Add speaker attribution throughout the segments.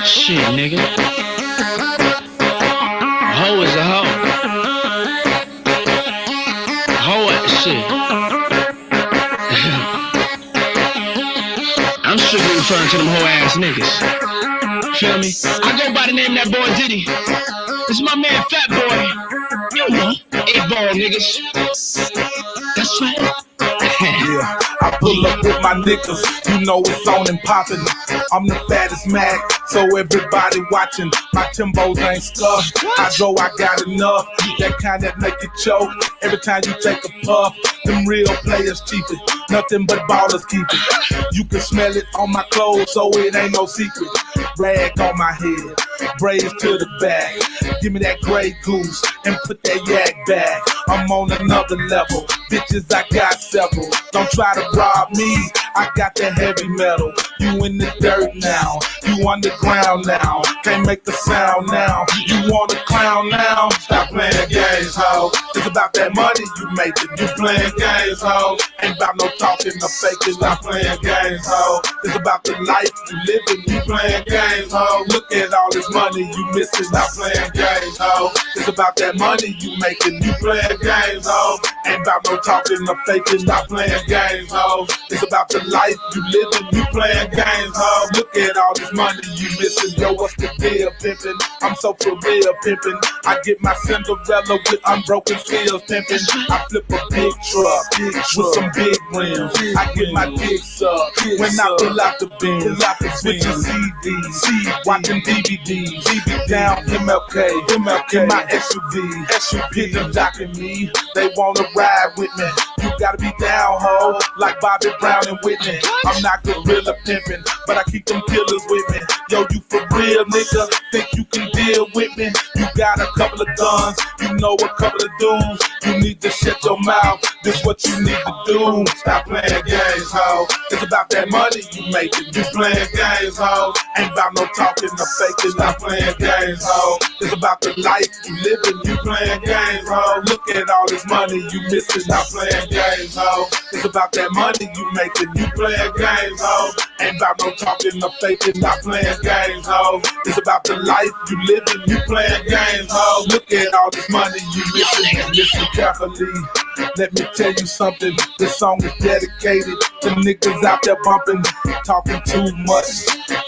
Speaker 1: Shit, nigga. A hoe is a hoe. A hoe at the shit. I'm strictly referring to them hoe ass niggas. Feel me? I go by the name of that boy Diddy. This is my man Fat Boy. You know, 8-ball niggas. That's right.
Speaker 2: Yeah, I pull up with my niggas, you know it's on and poppin'. I'm the fattest Mac, so everybody watching. My Timbos ain't scuffed, I got enough. That kind that make you choke every time you take a puff. Them real players keep it, nothing but ballers keep it. You can smell it on my clothes, so it ain't no secret. Rag on my head, braids to the back. Give me that gray goose and put that yak back. I'm on another level, bitches I got several. Don't try to rob me, I got that heavy metal. You in the dirt now, you underground now. Can't make the sound now, you want a clown now. Stop playing games, ho. It's about that money you making. You playing games, ho. Ain't about no talking or faking. Stop playing games, ho. It's about the life you living. You playing games, ho. Look at all this money you missing. Stop playing games, ho. It's about that money you making. You playing games, ho. Ain't about no talking or faking. Stop playing games, ho. It's about the life you living. You playing games, ho. Look at all this money you missing. Yo, what's the deal, pimpin'? I'm so for real pimpin'. I get my Cinderella with unbroken skills pimpin'. I flip a big truck with some big rims. I get my dicks up when I pull out the bins. Switching CDs, watching DVDs. Down MLK in my SUV. People jocking me, they wanna ride with me. You gotta be down, ho, like Bobby Brown and Whitney. I'm not gorilla pimpin', but I keep them killers with me. Yo, you for real, nigga? Think you can deal with me? You got a couple of guns, you know a couple of dudes. You need to shut your mouth, this what you need to do. Stop playing games, ho. It's about that money you making. You playing games, ho. Ain't about no talking or faking. Stop playing games, ho. It's about the life you living. You playing games, ho. Look at all this money you missing. Stop playing games, ho. It's about that money you making. You playing games, ho. Ain't about no talking or faking. Stop playing games, ho. It's about the life you living. You playing games, ho. Look at all this money you missing. Listen carefully. Let me tell you something. This song is dedicated to niggas out there bumping, talking too much,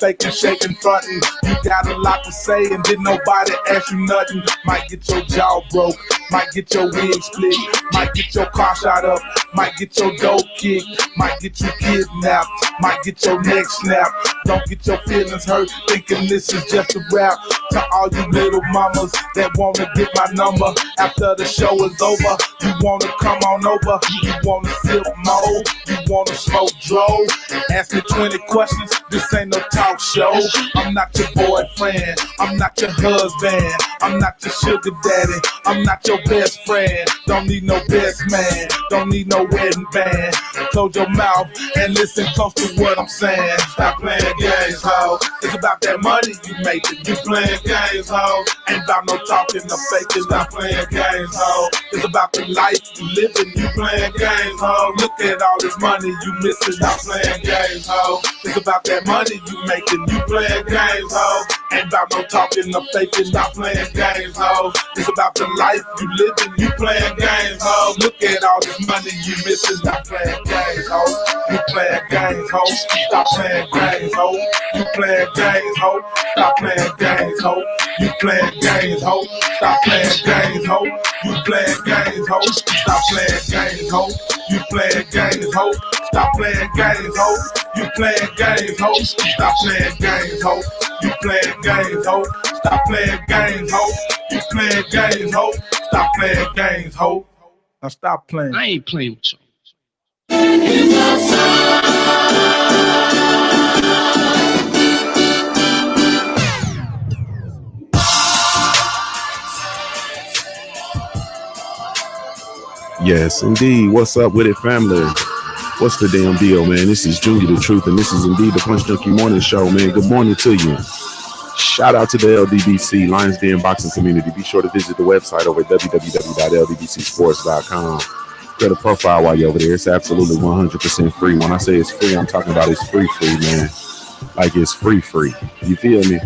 Speaker 2: faking, shaking, fronting. You got a lot to say and didn't nobody ask you nothing. Might get your jaw broke, might get your wig split, might get your car shot up, might get your dope kicked, might get you kidnapped, might get your neck snapped. Don't get your feelings hurt thinking this is just a rap. To all you little mamas that wanna get my number after the show is over, you wanna come on over, you wanna sip more, you wanna smoke dro. Ask me 20 questions, this ain't no talk show. I'm not your boyfriend, I'm not your husband, I'm not your sugar daddy, I'm not your best friend. Don't need no best man, don't need no wedding band. Close your mouth and listen close to what I'm saying. Stop playing games, ho. It's about that money you making. You playing games, ho. Ain't about no talking or faking. Stop playing games, ho. It's about the life you living. You playing games, ho. Look at all this money you missing. Stop playing games, ho. It's about that money you making. You playing games, ho. Ain't about no talking or faking. Stop playing games, ho. It's about the life you living. You playing games, ho. Look at all this money you missing. Stop playing games, ho. You playing games, ho. Stop playing games, ho. You playing games, ho. Stop playing games, ho. You playing games, ho. Stop playing games, ho. You playing games, ho. Stop playing games, ho. You playing games, ho. Stop playing games, ho. You playing games, ho. Stop playing games, ho. You playing games, ho. Stop playing games, ho. You playing games, ho. Stop playing games, ho. Now stop playing.
Speaker 1: I ain't playing with you.
Speaker 3: Yes, indeed. What's up with it, family? What's the damn deal, man? This is JuniorTheTruth, and this is indeed the Punch Junkie Morning Show, man. Good morning to you. Shout out to the LDBC, Lions Den Boxing Community. Be sure to visit the website over at www.ldbcsports.com. Create a profile while you're over there. It's absolutely 100% free. When I say it's free, I'm talking about it's free, man. Like it's free. You feel me?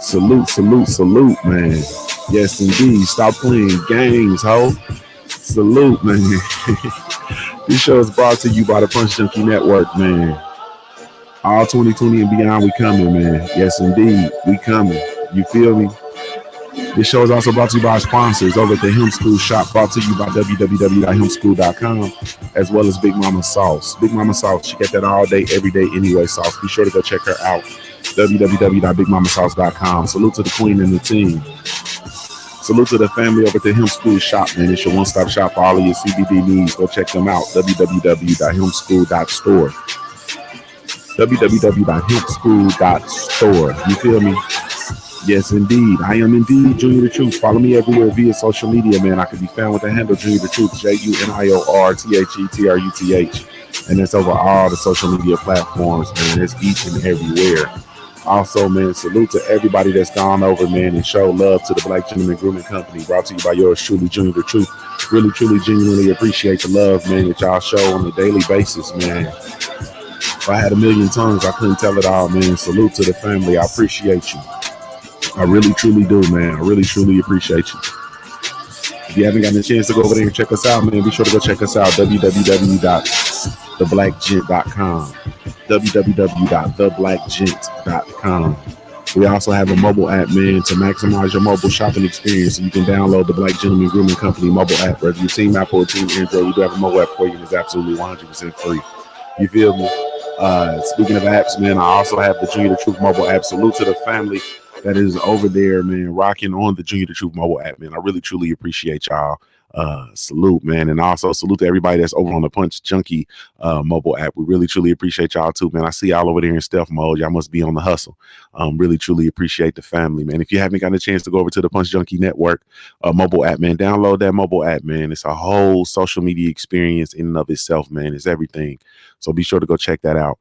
Speaker 3: Salute, salute, salute, man. Yes, indeed. Stop playing games, ho. Salute, man. This show is brought to you by the Punch Junkie Network, man. All 2020 and beyond, we coming, man. Yes, indeed, we coming. You feel me? This show is also brought to you by our sponsors over at the Hemp School Shop, brought to you by www.hempschool.com, as well as Big Mama Sauce. Big Mama Sauce, she got that all day, every day, anyway sauce. Be sure to go check her out. www.bigmamasauce.com. Salute to the queen and the team. Salute to the family over at the Hemp School Shop, man. It's your one-stop shop for all of your CBD needs. Go check them out. www.hempschool.store. www.hempschool.store. You feel me? Yes, indeed. I am indeed Junior the Truth. Follow me everywhere via social media, man. I can be found with the handle Junior the Truth, JuniorTheTruth. And that's over all the social media platforms, man. It's each and everywhere. Also, man, salute to everybody that's gone over, man, and show love to the Black Gentleman Grooming Company, brought to you by yours truly, Junior the Truth. Really, truly, genuinely appreciate the love, man, that y'all show on a daily basis, man. If I had a million tongues, I couldn't tell it all, man. Salute to the family. I appreciate you. I really, truly do, man. I really, truly appreciate you. If you haven't gotten a chance to go over there and check us out, man, be sure to go check us out, www.theblackgent.com. www.theblackgent.com. We also have a mobile app, man, to maximize your mobile shopping experience. So you can download the Black Gentleman Grooming Company mobile app. Whether you're Team Apple or Team Android, we do have a mobile app for you, and it's absolutely 100% free. You feel me? Speaking of apps, man, I also have the Junior the Truth mobile app. Salute to the family that is over there, man, rocking on the Junior the Truth mobile app, man. I really, truly appreciate y'all. Salute, man. And also salute to everybody that's over on the Punch Junkie mobile app. We really, truly appreciate y'all too, man. I see y'all over there in stealth mode. Y'all must be on the hustle. Really, truly appreciate the family, man. If you haven't gotten a chance to go over to the Punch Junkie Network mobile app, man, download that mobile app, man. It's a whole social media experience in and of itself, man. It's everything. So be sure to go check that out.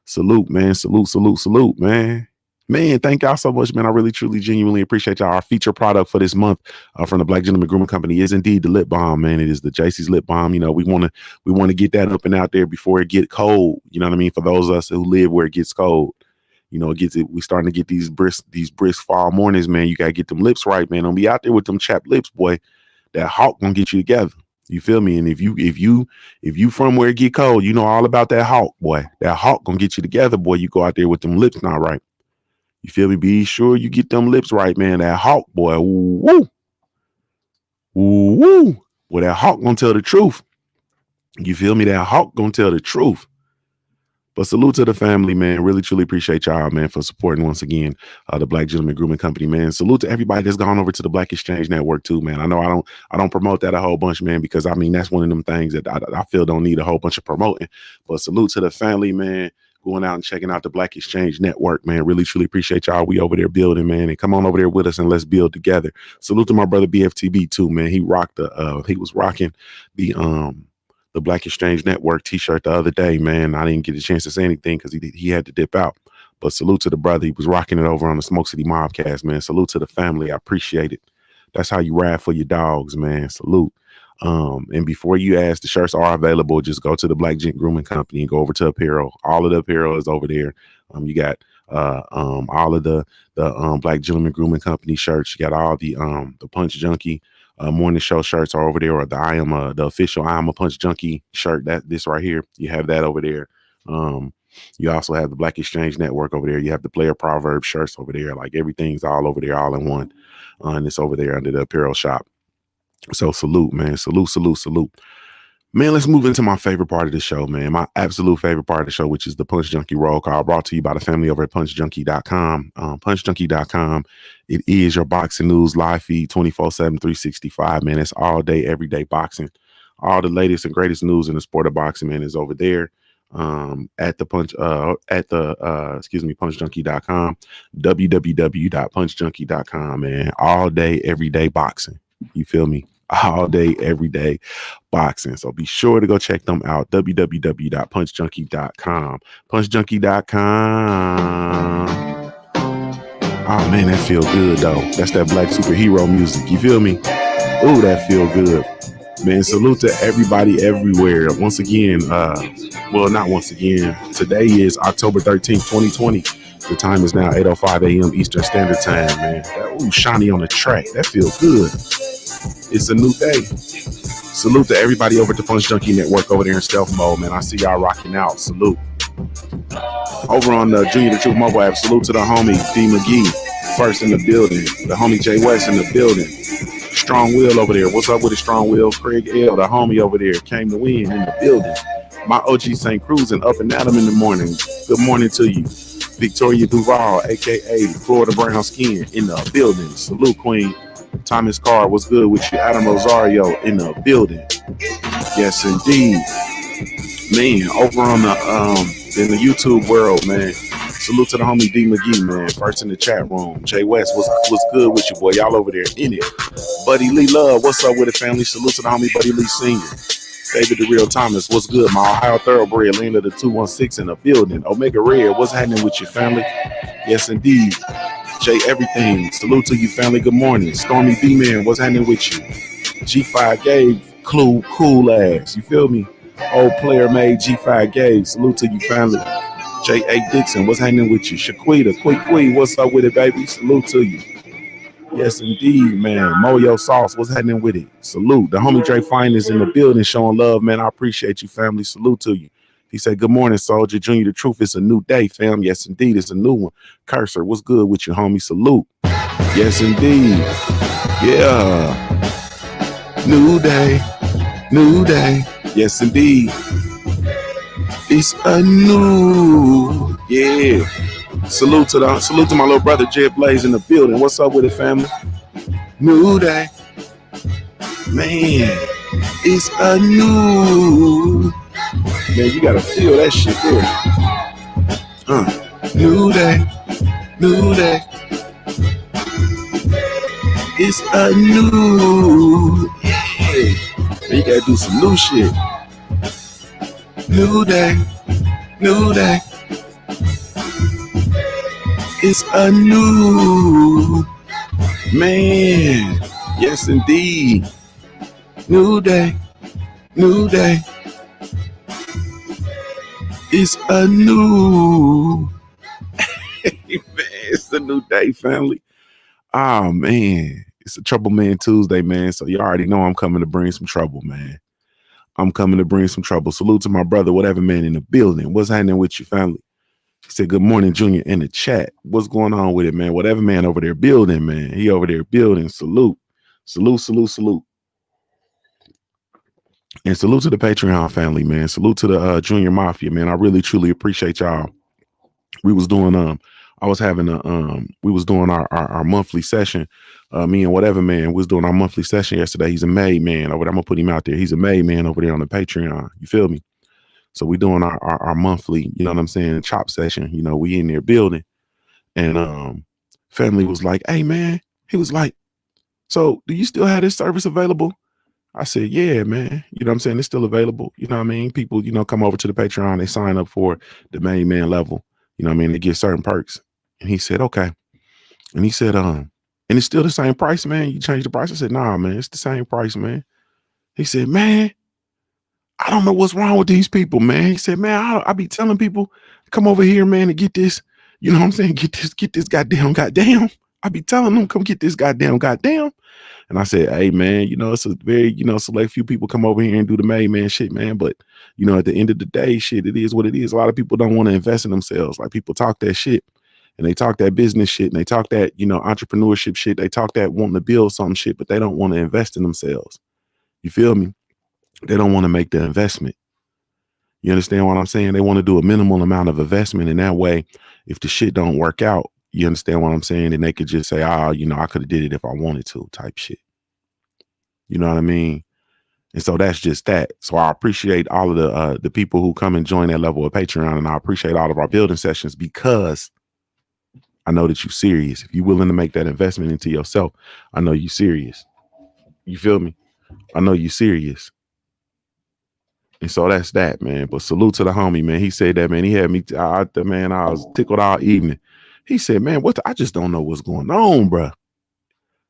Speaker 3: Salute, man. Salute, salute, salute, man. Man, thank y'all so much, man. I really, truly, genuinely appreciate y'all. Our feature product for this month from the Black Gentleman Grooming Company is indeed the lip balm, man. It is the JC's lip balm. You know, we want to get that up and out there before it get cold. You know what I mean? For those of us who live where it gets cold, you know, we starting to get these brisk fall mornings, man. You gotta get them lips right, man. Don't be out there with them chapped lips, boy. That hawk gonna get you together. You feel me? And if you from where it get cold, you know all about that hawk, boy. That hawk gonna get you together, boy. You go out there with them lips not right. You feel me? Be sure you get them lips right, man. That hawk, boy. Woo. Woo. Well, that hawk gonna tell the truth. You feel me? That hawk gonna tell the truth. But salute to the family, man. Really, truly appreciate y'all, man, for supporting once again the Black Gentleman Grooming Company, man. Salute to everybody that's gone over to the Black Exchange Network too, man. I know I don't promote that a whole bunch, man, because I mean that's one of them things that I feel don't need a whole bunch of promoting. But salute to the family, man. Going out and checking out the Black Exchange Network, man. Really, truly appreciate y'all. We over there building, man. And come on over there with us and let's build together. Salute to my brother BFTB too, man. He was rocking the Black Exchange Network t-shirt the other day, man. I didn't get a chance to say anything because he had to dip out. But salute to the brother. He was rocking it over on the Smoke City Mobcast, man. Salute to the family. I appreciate it. That's how you ride for your dogs, man. Salute. And before you ask, the shirts are available. Just go to the Black Gent Grooming Company and go over to apparel. All of the apparel is over there. You got all of the Black Gentleman Grooming Company shirts. You got all the Punch Junkie morning show shirts are over there, or the official I Am a Punch Junkie shirt. This right here, you have that over there. You also have the Black Exchange Network over there. You have the Player Proverb shirts over there. Like everything's all over there, all in one. And it's over there under the apparel shop. So salute, man. Salute, salute, salute. Man, let's move into my favorite part of the show, man. My absolute favorite part of the show, which is the Punch Junkie Roll Call, brought to you by the family over at punchjunkie.com. Punchjunkie.com. It is your boxing news live feed 24/7, 365, man. It's all day, every day boxing. All the latest and greatest news in the sport of boxing, man, is over there. At the punchjunkie.com, www.punchjunkie.com, man. All day, every day boxing. You feel me? All day, every day boxing. So be sure to go check them out. www.punchjunkie.com. Punchjunkie.com. Oh man, that feel good though. That's that black superhero music. You feel me? Ooh, that feel good. Man, salute to everybody everywhere. Once again, well, not once again. Today is October 13th, 2020. The time is now 8:05 a.m. Eastern Standard Time, man. Ooh, shiny on the track. That feels good. It's a new day. Salute to everybody over at the Punch Junkie Network over there in stealth mode, man. I see y'all rocking out. Salute. Over on the Junior the Truth mobile app, salute to the homie D McGee, first in the building. The homie Jay West in the building. Strong Will over there. What's up with the Strong Will? Craig L, the homie over there, came to win in the building. My OG St. Cruz and up and at him in the morning. Good morning to you. Victoria Duval, aka Florida Brown Skin, in the building. Salute, Queen. Thomas Carr, what's good with you? Adam Rosario in the building. Yes, indeed. Man, over on the in the YouTube world, man. Salute to the homie D McGee, man. First in the chat room. Jay West, what's good with you, boy? Y'all over there in it. Buddy Lee Love, what's up with it, family? Salute to the homie Buddy Lee Sr. David the Real Thomas, what's good? My Ohio Thoroughbred, Land of the 216 in the building. Omega Red, what's happening with you, family? Yes, indeed. Jay Everything, salute to you, family. Good morning. Stormy B-Man, what's happening with you? G5 gave cool ass. You feel me? Old player made G5 gave. Salute to you, family. J.A. Dixon, what's happening with you? Shaquita, Quick, what's up with it, baby? Salute to you. Yes, indeed, man. Moyo Sauce, what's happening with it? Salute. The homie Dre Fine is in the building showing love, man. I appreciate you, family. Salute to you. He said, good morning, soldier. Junior the Truth. It's a new day, fam. Yes, indeed. It's a new one. Cursor, what's good with you, homie? Salute. Yes, indeed. Yeah. New day. New day. Yes, indeed. It's a new. Yeah. Salute to my little brother Jed Blaze in the building. What's up with it, family? New day. Man. It's a new. Man, you gotta feel that shit there. New day, new day. It's a new. Yeah. Man, you gotta do some new shit. New day, new day. It's a new. Man, yes indeed. New day, new day. It's a new. Man, it's a new day, family. Oh, man. It's a TroubleMan Tuesday, man. So you already know I'm coming to bring some trouble, man. I'm coming to bring some trouble. Salute to my brother, whatever man in the building. What's happening with you, family? He said, good morning, Junior, in the chat. What's going on with it, man? Whatever man over there building, man. He over there building. Salute. Salute, salute, salute. And salute to the Patreon family, man. Salute to the Junior Mafia, man. I really, truly appreciate y'all. We was doing, I was having we was doing our monthly session. Me and whatever man was doing our monthly session yesterday. He's a made man over there. I'm gonna put him out there. He's a made man over there on the Patreon. You feel me? So we doing our monthly, you know what I'm saying, chop session. You know, we in there building. And family was like, hey man, he was like, so do you still have this service available? I said, yeah, man. You know what I'm saying? It's still available. You know what I mean? People, you know, come over to the Patreon. They sign up for the main man level. You know what I mean? They get certain perks. And he said, okay. And he said, and it's still the same price, man. You change the price? I said, nah, man, it's the same price, man. He said, man, I don't know what's wrong with these people, man. He said, man, I be telling people, come over here, man, and get this. You know what I'm saying? Get this goddamn. I be telling them, come get this goddamn. And I said, hey, man, you know, it's a very, you know, select few people come over here and do the made man shit, man. But, you know, at the end of the day, shit, it is what it is. A lot of people don't want to invest in themselves. Like people talk that shit and they talk that business shit and they talk that, you know, entrepreneurship shit. They talk that wanting to build some shit, but they don't want to invest in themselves. You feel me? They don't want to make the investment. You understand what I'm saying? They want to do a minimal amount of investment. And that way, if the shit don't work out, you understand what I'm saying? And they could just say, oh, you know, I could have did it if I wanted to type shit. You know what I mean? And so that's just that. So I appreciate all of the people who come and join that level of Patreon. And I appreciate all of our building sessions because I know that you're serious. If you're willing to make that investment into yourself, I know you're serious. You feel me? I know you're serious. And so that's that, man. But salute to the homie, man. He said that, man. He had me out there, man. I was tickled all evening. He said, man, I just don't know what's going on, bro.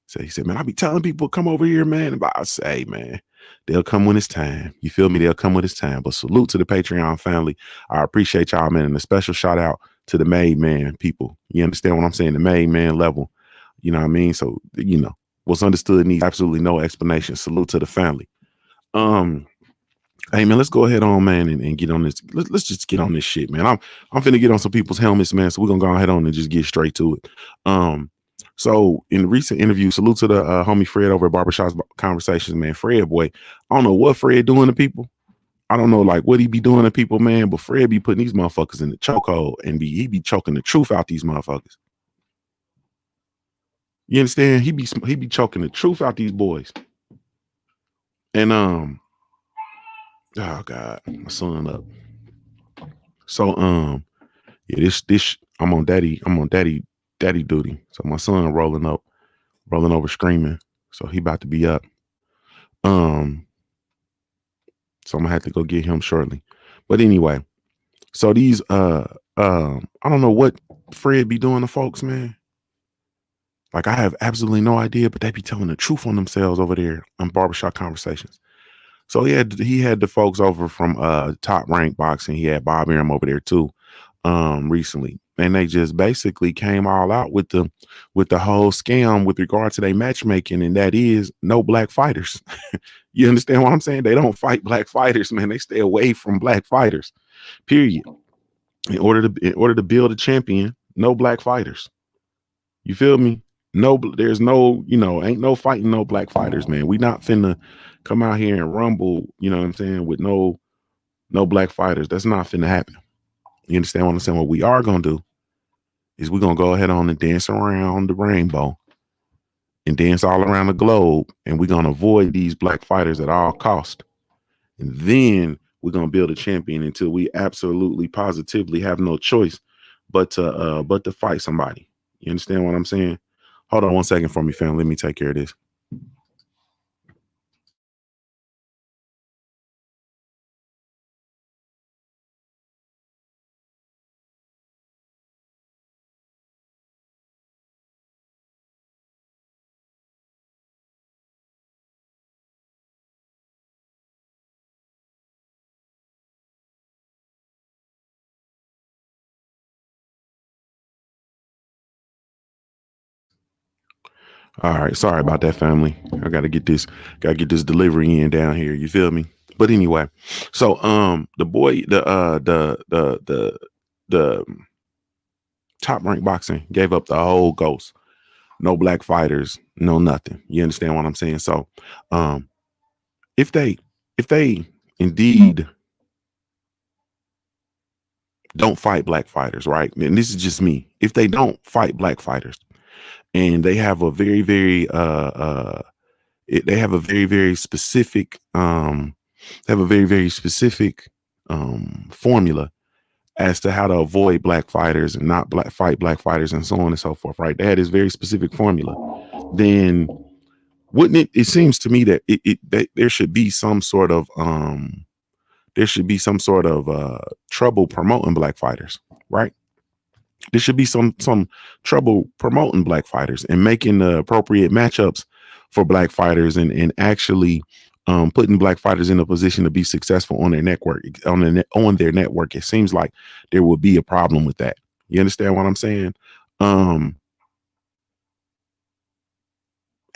Speaker 3: So he said, man, I be telling people come over here, man. And I say, man, they'll come when it's time. You feel me? They'll come when it's time. But salute to the Patreon family. I appreciate y'all, man. And a special shout out to the made man people. You understand what I'm saying? The made man level. You know what I mean? So, what's understood needs absolutely no explanation. Salute to the family. Hey man, let's go ahead on, man, and get on this. Let's just get on this shit, man. I'm finna get on some people's helmets, man. So we're gonna go ahead on and just get straight to it. So in the recent interview, salute to the homie Fred over at Barbershop Conversations, man. Fred, boy, I don't know what Fred doing to people. I don't know like what he be doing to people, man. But Fred be putting these motherfuckers in the chokehold and he be choking the truth out these motherfuckers. You understand? He be choking the truth out these boys. And oh God, my son up. So yeah, this I'm on daddy duty. So my son rolling over screaming. So he about to be up. So I'm gonna have to go get him shortly. But anyway, so these I don't know what Fred be doing to folks, man. Like I have absolutely no idea, but they be telling the truth on themselves over there on Barbershop Conversations. So he had the folks over from Top Rank Boxing. He had Bob Arum over there too, recently. And they just basically came all out with the whole scam with regard to their matchmaking, and that is no black fighters. You understand what I'm saying? They don't fight black fighters, man. They stay away from black fighters. Period. In order to build a champion, no black fighters. You feel me? No, there's no, ain't no fighting no black fighters, man. We not finna come out here and rumble, you know what I'm saying, with no black fighters. That's not finna happen. You understand what I'm saying? What we are gonna do is we're gonna go ahead on and dance around the rainbow and dance all around the globe, and we're gonna avoid these black fighters at all cost. And then we're gonna build a champion until we absolutely positively have no choice but to fight somebody. You understand what I'm saying? Hold on 1 second for me, fam. Let me take care of this. All right, sorry about that, family. I gotta get this delivery in down here. You feel me? But anyway, so the boy, the Top Rank Boxing gave up the whole ghost. No black fighters, no nothing. You understand what I'm saying? So if they indeed don't fight black fighters, right? And this is just me. If they don't fight black fighters and they have a very, very they have a very, very specific formula as to how to avoid black fighters and not fight black fighters and so on and so forth, right? They had this very specific formula. Then wouldn't it seems to me that that there should be some sort of trouble promoting black fighters, right? There should be some trouble promoting black fighters and making the appropriate matchups for black fighters and actually putting black fighters in a position to be successful on their network, on their network. It seems like there would be a problem with that. You understand what I'm saying?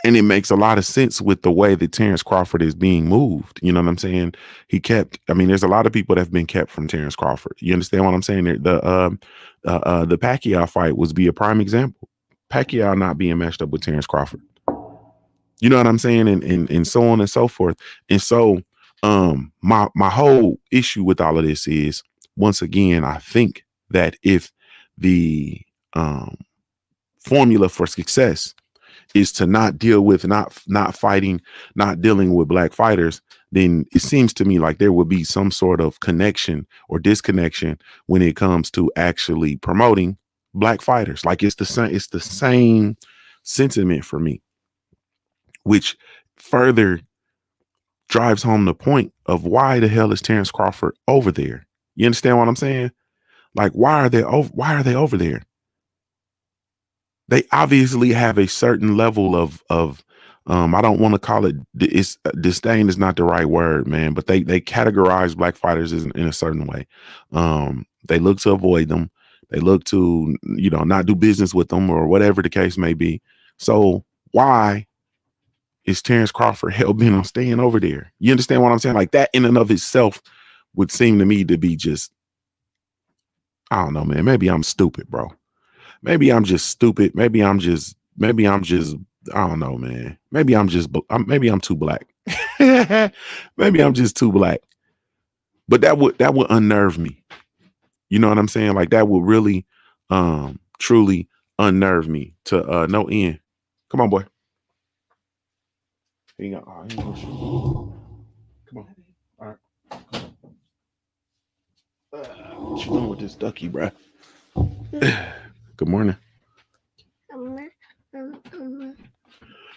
Speaker 3: And it makes a lot of sense with the way that Terrence Crawford is being moved. You know what I'm saying? There's a lot of people that have been kept from Terrence Crawford. You understand what I'm saying? The Pacquiao fight was be a prime example. Pacquiao not being matched up with Terrence Crawford. You know what I'm saying? And so on and so forth. And so my whole issue with all of this is, once again, I think that if the formula for success is to not deal with not dealing with black fighters, then it seems to me like there would be some sort of connection or disconnection when it comes to actually promoting black fighters. Like it's the same sentiment for me, which further drives home the point of why the hell is Terrence Crawford over there? You understand what I'm saying? Like, why are they over there? They obviously have a certain level of I don't want to call it, disdain is not the right word, man, but they categorize black fighters in a certain way. They look to avoid them. They look to, not do business with them or whatever the case may be. So why is Terrence Crawford hell bent on staying over there? You understand what I'm saying? Like that in and of itself would seem to me to be just, I don't know, man. Maybe I'm stupid, bro. Maybe I'm just stupid. Maybe I'm just, I don't know, man. Maybe I'm too black. Maybe I'm just too black. But that would unnerve me. You know what I'm saying? Like that would really, truly unnerve me to no end. Come on, boy. He ain't gonna shoot. Come on. All right. What you doing with this ducky, bro? Good morning. All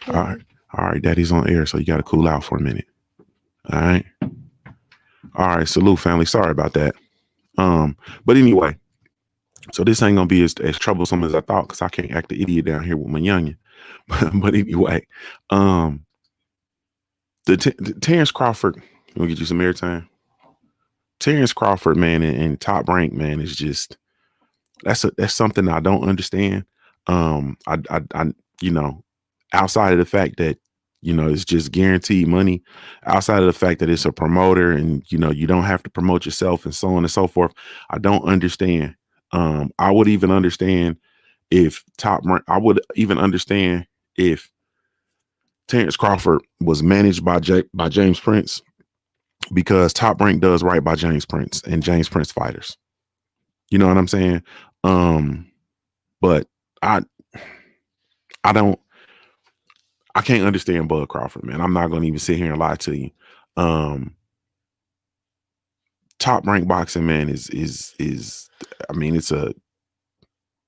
Speaker 3: right. All right. Daddy's on air, so you got to cool out for a minute. All right. All right. Salute, family. Sorry about that. But anyway, so this ain't gonna be as troublesome as I thought because I can't act the idiot down here with my youngin. But anyway, the Terrence Crawford. We'll get you some airtime. Terrence Crawford, man, and Top Rank, man, is just that's something I don't understand. I outside of the fact that it's just guaranteed money, outside of the fact that it's a promoter and you don't have to promote yourself and so on and so forth, I don't understand. I would even understand if I would even understand if Terrence Crawford was managed by James Prince, because Top Rank does right by James Prince and James Prince fighters. You know what I'm saying? But I can't understand Bud Crawford, man. I'm not going to even sit here and lie to you. Top Rank boxing, man, is I mean, it's a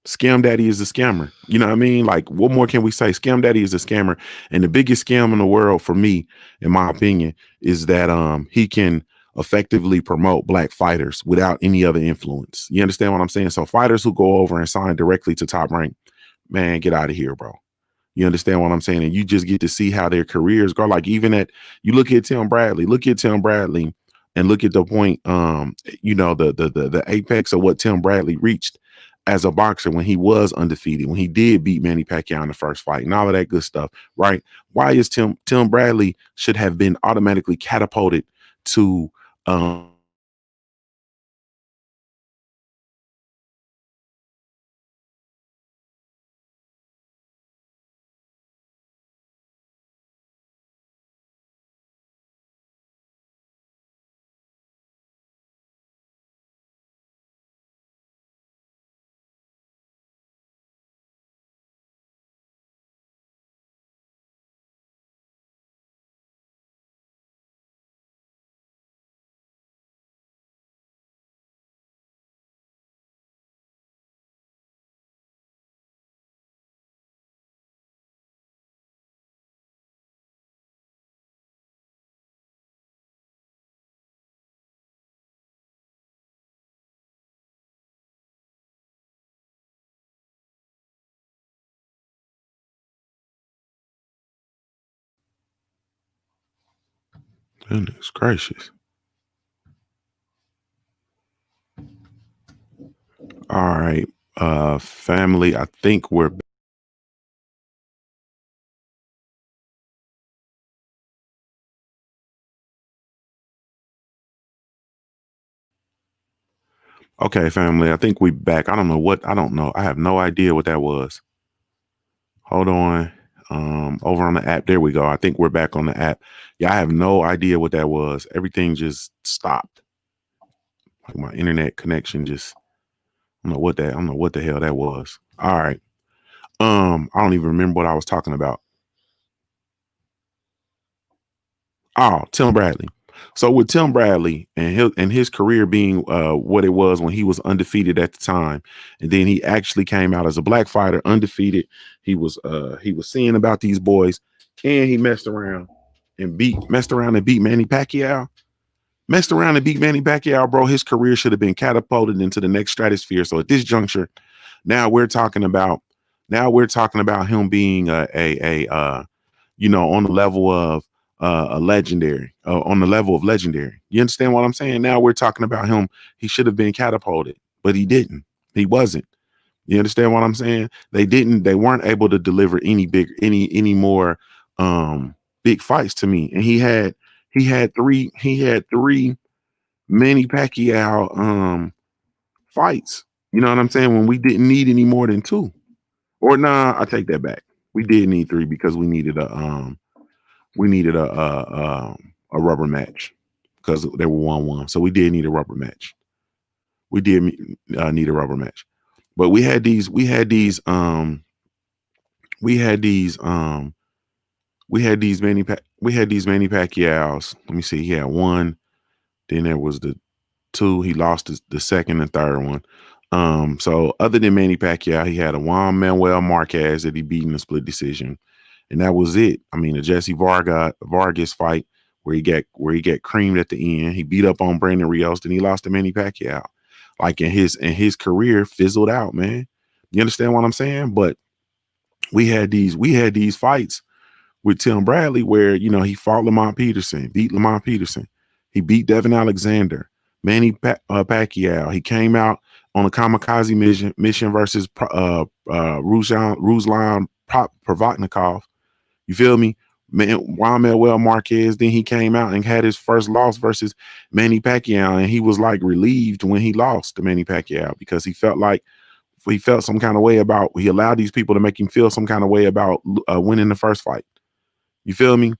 Speaker 3: Scam Daddy is a scammer. You know what I mean? Like, what more can we say? Scam Daddy is a scammer. And the biggest scam in the world for me, in my opinion, is that he can effectively promote black fighters without any other influence. You understand what I'm saying? So fighters who go over and sign directly to Top Rank, man, get out of here, bro. You understand what I'm saying? And you just get to see how their careers go. Like, even you look at Tim Bradley and look at the point, the apex of what Tim Bradley reached as a boxer when he was undefeated, when he did beat Manny Pacquiao in the first fight and all of that good stuff, right? Why is Tim Bradley should have been automatically catapulted to goodness gracious. All right, family, I think we're okay, family. I think we back. I don't know. I have no idea what that was. Hold on. Over on the app. There we go. I think we're back on the app. Yeah, I have no idea what that was. Everything just stopped. Like my internet connection just, I don't know what the hell that was. All right. I don't even remember what I was talking about. Oh, Tim Bradley. So with Tim Bradley and his career being what it was when he was undefeated at the time, and then he actually came out as a black fighter, undefeated. He was seeing about these boys, and he messed around and beat Manny Pacquiao. Messed around and beat Manny Pacquiao, bro. His career should have been catapulted into the next stratosphere. So at this juncture, now we're talking about him being on the level of a legendary, on the level of legendary. You understand what I'm saying? Now we're talking about him. He should have been catapulted, but he didn't. He wasn't. You understand what I'm saying? They weren't able to deliver any more big fights to me. And he had three Manny Pacquiao fights. You know what I'm saying? When we didn't need any more than two. Or nah, I take that back. We did need three because we needed a rubber match because they were 1-1. So we did need a rubber match. We did need a rubber match. But we had these Manny Pacquiaos. Let me see. He had one. Then there was the two. He lost the second and third one. So other than Manny Pacquiao, he had a Juan Manuel Marquez that he beat in a split decision, and that was it. I mean, the Jesse Vargas fight where he got creamed at the end. He beat up on Brandon Rios, then he lost to Manny Pacquiao. Like in his career fizzled out, man. You understand what I'm saying? But we had these fights with Tim Bradley where, you know, he fought beat Lamont Peterson. He beat Devin Alexander, Manny Pacquiao. He came out on a kamikaze mission versus Ruslan Provodnikov. You feel me? Juan Manuel Marquez. Then he came out and had his first loss versus Manny Pacquiao, and he was like relieved when he lost to Manny Pacquiao because he felt some kind of way about. He allowed these people to make him feel some kind of way about winning the first fight. You feel me?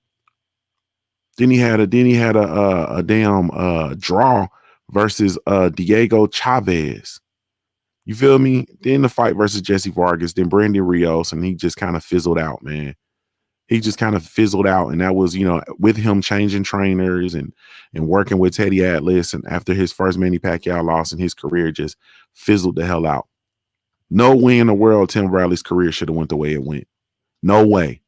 Speaker 3: Then he had a damn draw versus Diego Chavez. You feel me? Then the fight versus Jesse Vargas, then Brandon Rios, and he just kind of fizzled out, man. He just kind of fizzled out, and that was, you know, with him changing trainers and working with Teddy Atlas, and after his first Manny Pacquiao loss in his career just fizzled the hell out. No way in the world Tim Bradley's career should have went the way it went. No way.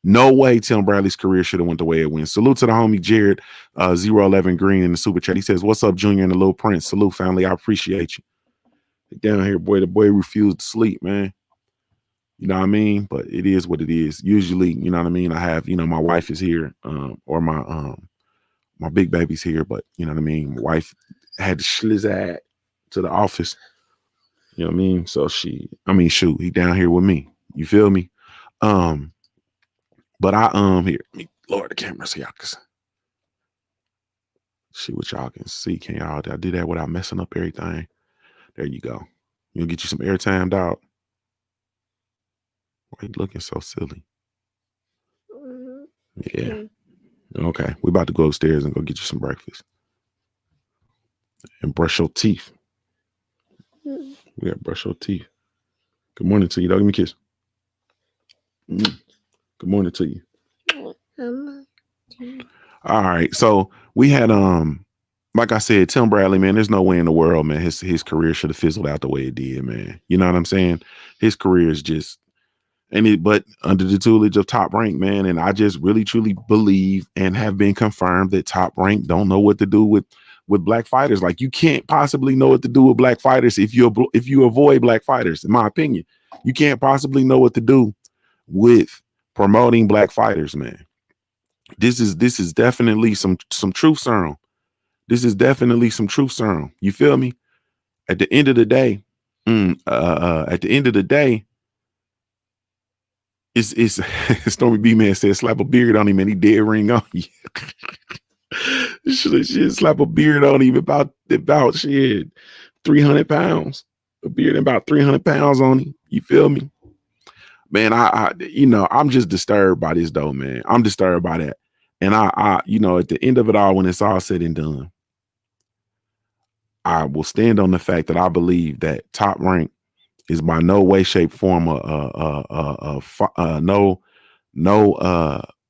Speaker 3: No way Tim Bradley's career should have went the way it went. Salute to the homie Jared 011 Green in the super chat. He says, "What's up, Junior and the Little Prince? Salute, family. I appreciate you." Down here, boy, the boy refused to sleep, man. You know what I mean? But it is what it is. Usually, you know what I mean? I have, you know, my wife is here, or my big baby's here, but you know what I mean? My wife had to schlizzad to the office. You know what I mean? So shoot, he down here with me. You feel me? But here, let me lower the camera so y'all can see what y'all can see. Can y'all? I did that without messing up everything. There you go. You'll get you some airtime, dog. Why you looking so silly? Yeah. Okay. We about to go upstairs and go get you some breakfast. And brush your teeth. We gotta brush your teeth. Good morning to you, dog. Give me a kiss. Good morning to you. All right. So we had like I said, Tim Bradley, man, there's no way in the world, man, his career should have fizzled out the way it did, man. You know what I'm saying? His career is just but under the tutelage of Top Rank, man, and I just really truly believe and have been confirmed that Top Rank don't know what to do with black fighters. Like, you can't possibly know what to do with black fighters if you avoid black fighters. In my opinion, you can't possibly know what to do with promoting black fighters, man. This is definitely some truth serum. This is definitely some truth serum. You feel me? At the end of the day, it's Stormy B Man said, slap a beard on him and he dead ring on you. Shit, slap a beard on him about shit 300 pounds. A beard about 300 pounds on him. You feel me? Man, I'm just disturbed by this though, man. I'm disturbed by that. And at the end of it all, when it's all said and done, I will stand on the fact that I believe that Top Rank is by no way, shape, form, no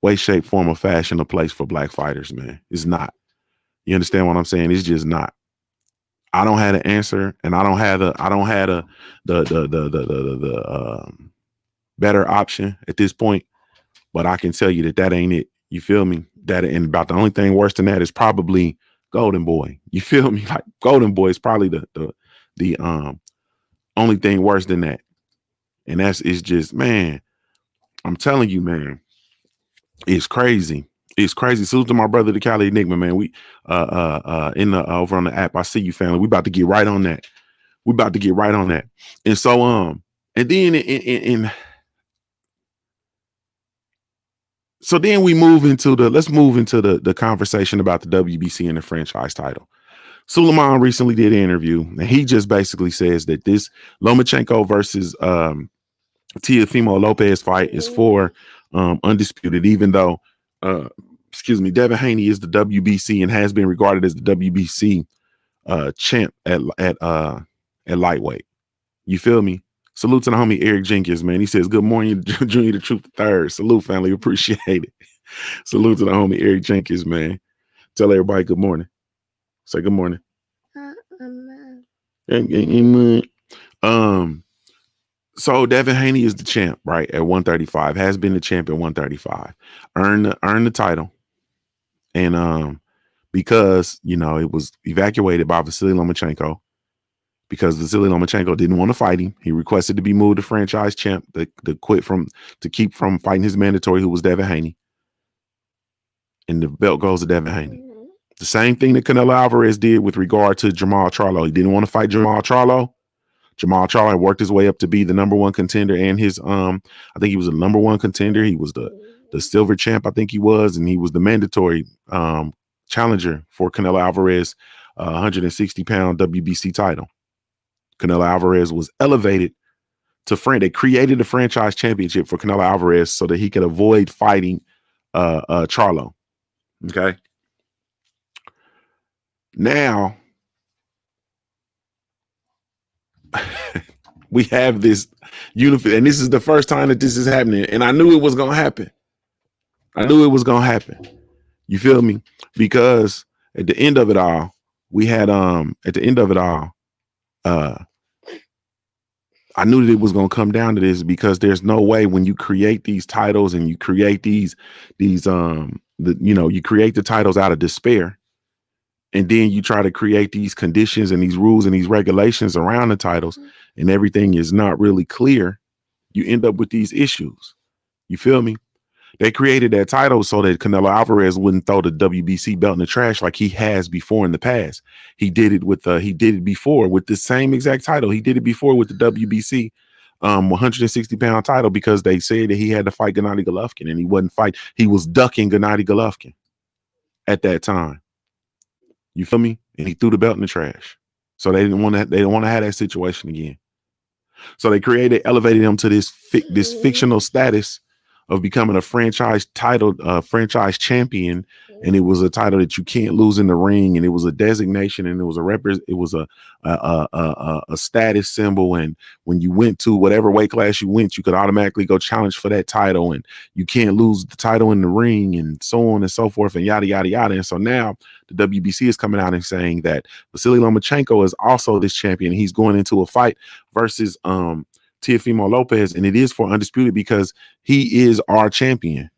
Speaker 3: way, shape, form, or fashion a place for black fighters, man. It's not. You understand what I'm saying? It's just not. I don't have the answer, and I don't have the better option at this point. But I can tell you that ain't it. You feel me? That, and about the only thing worse than that is probably Golden Boy. You feel me? Like, Golden Boy is probably the only thing worse than that. And it's just, man, I'm telling you, man, it's crazy. It's crazy. Salute to my brother, the Cali Enigma, man. We over on the app. I see you, family. We about to get right on that. We're about to get right on that. And so, and then so then we move into let's move into the conversation about the WBC and the franchise title. Sulaiman recently did an interview, and he just basically says that this Lomachenko versus Teofimo Lopez fight is for undisputed, even though Devin Haney is the WBC and has been regarded as the WBC champ at lightweight. You feel me? Salute to the homie Eric Jenkins, man. He says, "Good morning, Junior the Truth III. Salute, family. Appreciate it." Salute to the homie Eric Jenkins, man. Tell everybody good morning. Say good morning. So Devin Haney is the champ, right? At 135, has been the champ at 135. Earned the title. And because, you know, it was evacuated by Vasily Lomachenko, because Vasily Lomachenko didn't want to fight him. He requested to be moved to franchise champ to keep from fighting his mandatory, who was Devin Haney. And the belt goes to Devin Haney. The same thing that Canelo Alvarez did with regard to Jamal Charlo. He didn't want to fight Jamal Charlo. Jamal Charlo had worked his way up to be the number one contender, and his I think he was the number one contender. He was the silver champ, I think he was, and he was the mandatory challenger for Canelo Alvarez 160-pound WBC title. Canelo Alvarez was elevated to they created a franchise championship for Canelo Alvarez so that he could avoid fighting Charlo. Okay. Now we have this unity, and this is the first time that this is happening. And I knew it was gonna happen. You feel me? Because at the end of it all, we had I knew that it was going to come down to this, because there's no way when you create these titles and you create you create the titles out of despair, and then you try to create these conditions and these rules and these regulations around the titles, and everything is not really clear. You end up with these issues. You feel me? They created that title so that Canelo Alvarez wouldn't throw the WBC belt in the trash like he has before in the past. He did it before with the same exact title. He did it before with the WBC 160-pound title, because they said that he had to fight Gennady Golovkin, and he wasn't fight. He was ducking Gennady Golovkin at that time. You feel me? And he threw the belt in the trash. So they didn't want to have that situation again. So they elevated him to this fictional status of becoming a franchise champion, and it was a title that you can't lose in the ring, and it was a designation, and it was a status symbol, and when you went to whatever weight class you went, you could automatically go challenge for that title, and you can't lose the title in the ring, and so on and so forth, and yada yada yada. And so now the WBC is coming out and saying that Vasily Lomachenko is also this champion. He's going into a fight versus Teofimo Lopez, and it is for undisputed, because he is our champion.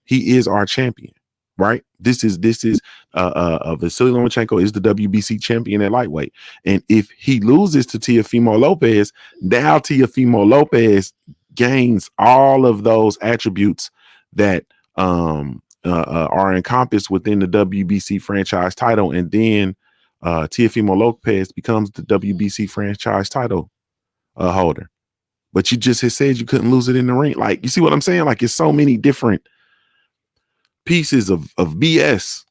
Speaker 3: Right? This is Vasily Lomachenko is the WBC champion at lightweight, and if he loses to Teofimo Lopez, now Teofimo Lopez gains all of those attributes that are encompassed within the WBC franchise title, and then Teofimo Lopez becomes the WBC franchise title holder. But you just had said you couldn't lose it in the ring. Like, you see what I'm saying? Like, it's so many different pieces of BS.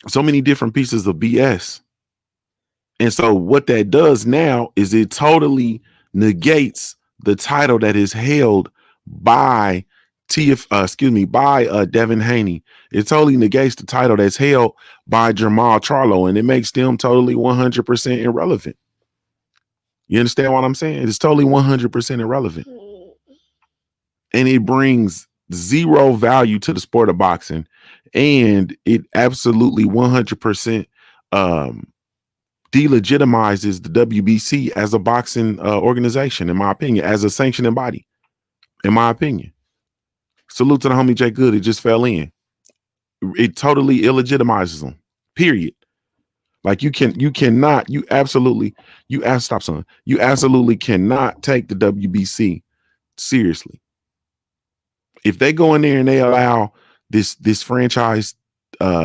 Speaker 3: So many different pieces of BS. And so what that does now is it totally negates the title that is held by Devin Haney. It totally negates the title that's held by Jamal Charlo, and it makes them totally 100% irrelevant. You understand what I'm saying? It's totally 100% irrelevant. And it brings zero value to the sport of boxing. And it absolutely 100% delegitimizes the WBC as a boxing organization, in my opinion, as a sanctioning body, in my opinion. Salute to the homie Jay Good. It just fell in. It totally illegitimizes them, period. Like, you absolutely cannot take the WBC seriously. If they go in there and they allow this franchise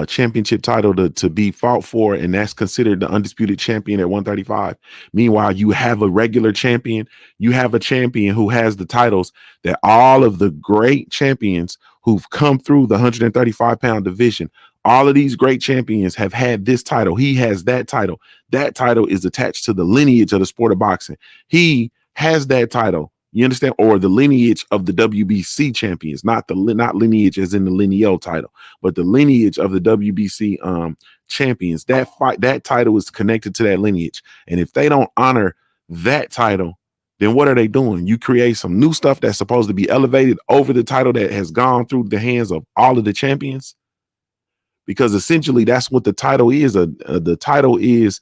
Speaker 3: championship title to be fought for, and that's considered the undisputed champion at 135. Meanwhile, you have a regular champion. You have a champion who has the titles that all of the great champions who've come through the 135-pound division, all of these great champions have had this title. He has that title. That title is attached to the lineage of the sport of boxing. He has that title. You understand? Or the lineage of the WBC champions, not lineage as in the lineal title, but the lineage of the WBC champions. That title is connected to that lineage. And if they don't honor that title, then what are they doing? You create some new stuff that's supposed to be elevated over the title that has gone through the hands of all of the champions. Because essentially that's what the title is. The title is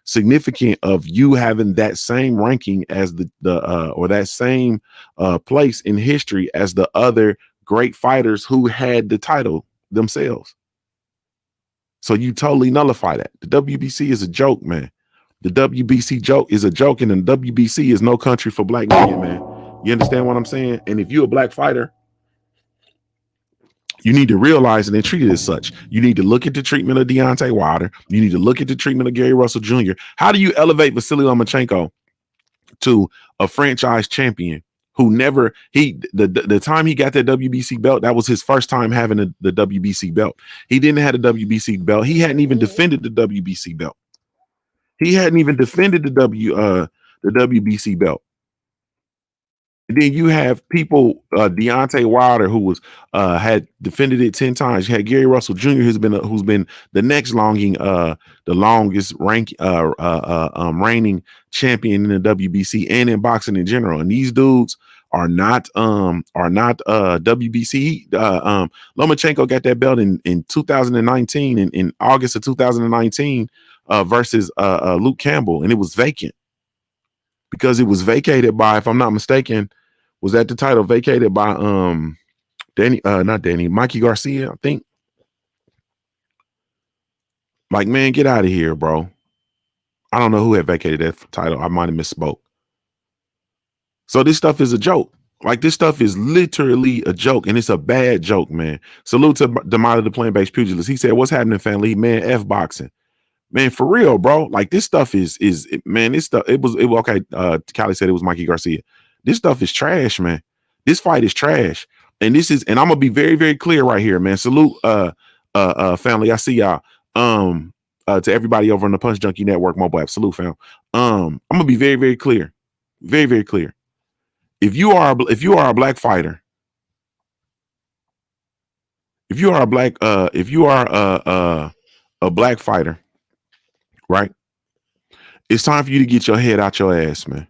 Speaker 3: significant of you having that same ranking as or that same place in history as the other great fighters who had the title themselves. So you totally nullify that. The WBC is a joke, man. The WBC joke is a joke, and the WBC is no country for black men, man. You understand what I'm saying? And if you're a black fighter, you need to realize it and treat it as such. You need to look at the treatment of Deontay Wilder. You need to look at the treatment of Gary Russell Jr. How do you elevate Vasily Lomachenko to a franchise champion who never, the time he got that WBC belt, that was his first time having the WBC belt. He didn't have a WBC belt. He hadn't even defended the WBC belt. He hadn't even defended the WBC belt. And then you have people, Deontay Wilder, who was had defended it 10 times. You had Gary Russell Jr., who's been the next the longest reigning champion in the WBC and in boxing in general. And these dudes are not WBC. Lomachenko got that belt in 2019, in August of 2019, versus Luke Campbell, and it was vacant because it was vacated by, if I'm not mistaken, was that the title vacated by Mikey Garcia, I think. Like, man, get out of here, bro. I don't know who had vacated that title. I might have misspoke. So this stuff is a joke. Like, this stuff is literally a joke, and it's a bad joke, man. Salute to Damada, the plant-based pugilist. He said, "What's happening, family? Man, F boxing." Man, for real, bro. Like, this stuff is man, this stuff, it was okay. Callie said it was Mikey Garcia. This stuff is trash, man. This fight is trash. And I'm gonna be very, very clear right here, man. Salute family. I see y'all. To everybody over on the Punch Junkie Network mobile app. Salute, fam. I'm gonna be very, very clear. Very, very clear. If you are a black fighter, if you are a black fighter, right? It's time for you to get your head out your ass, man.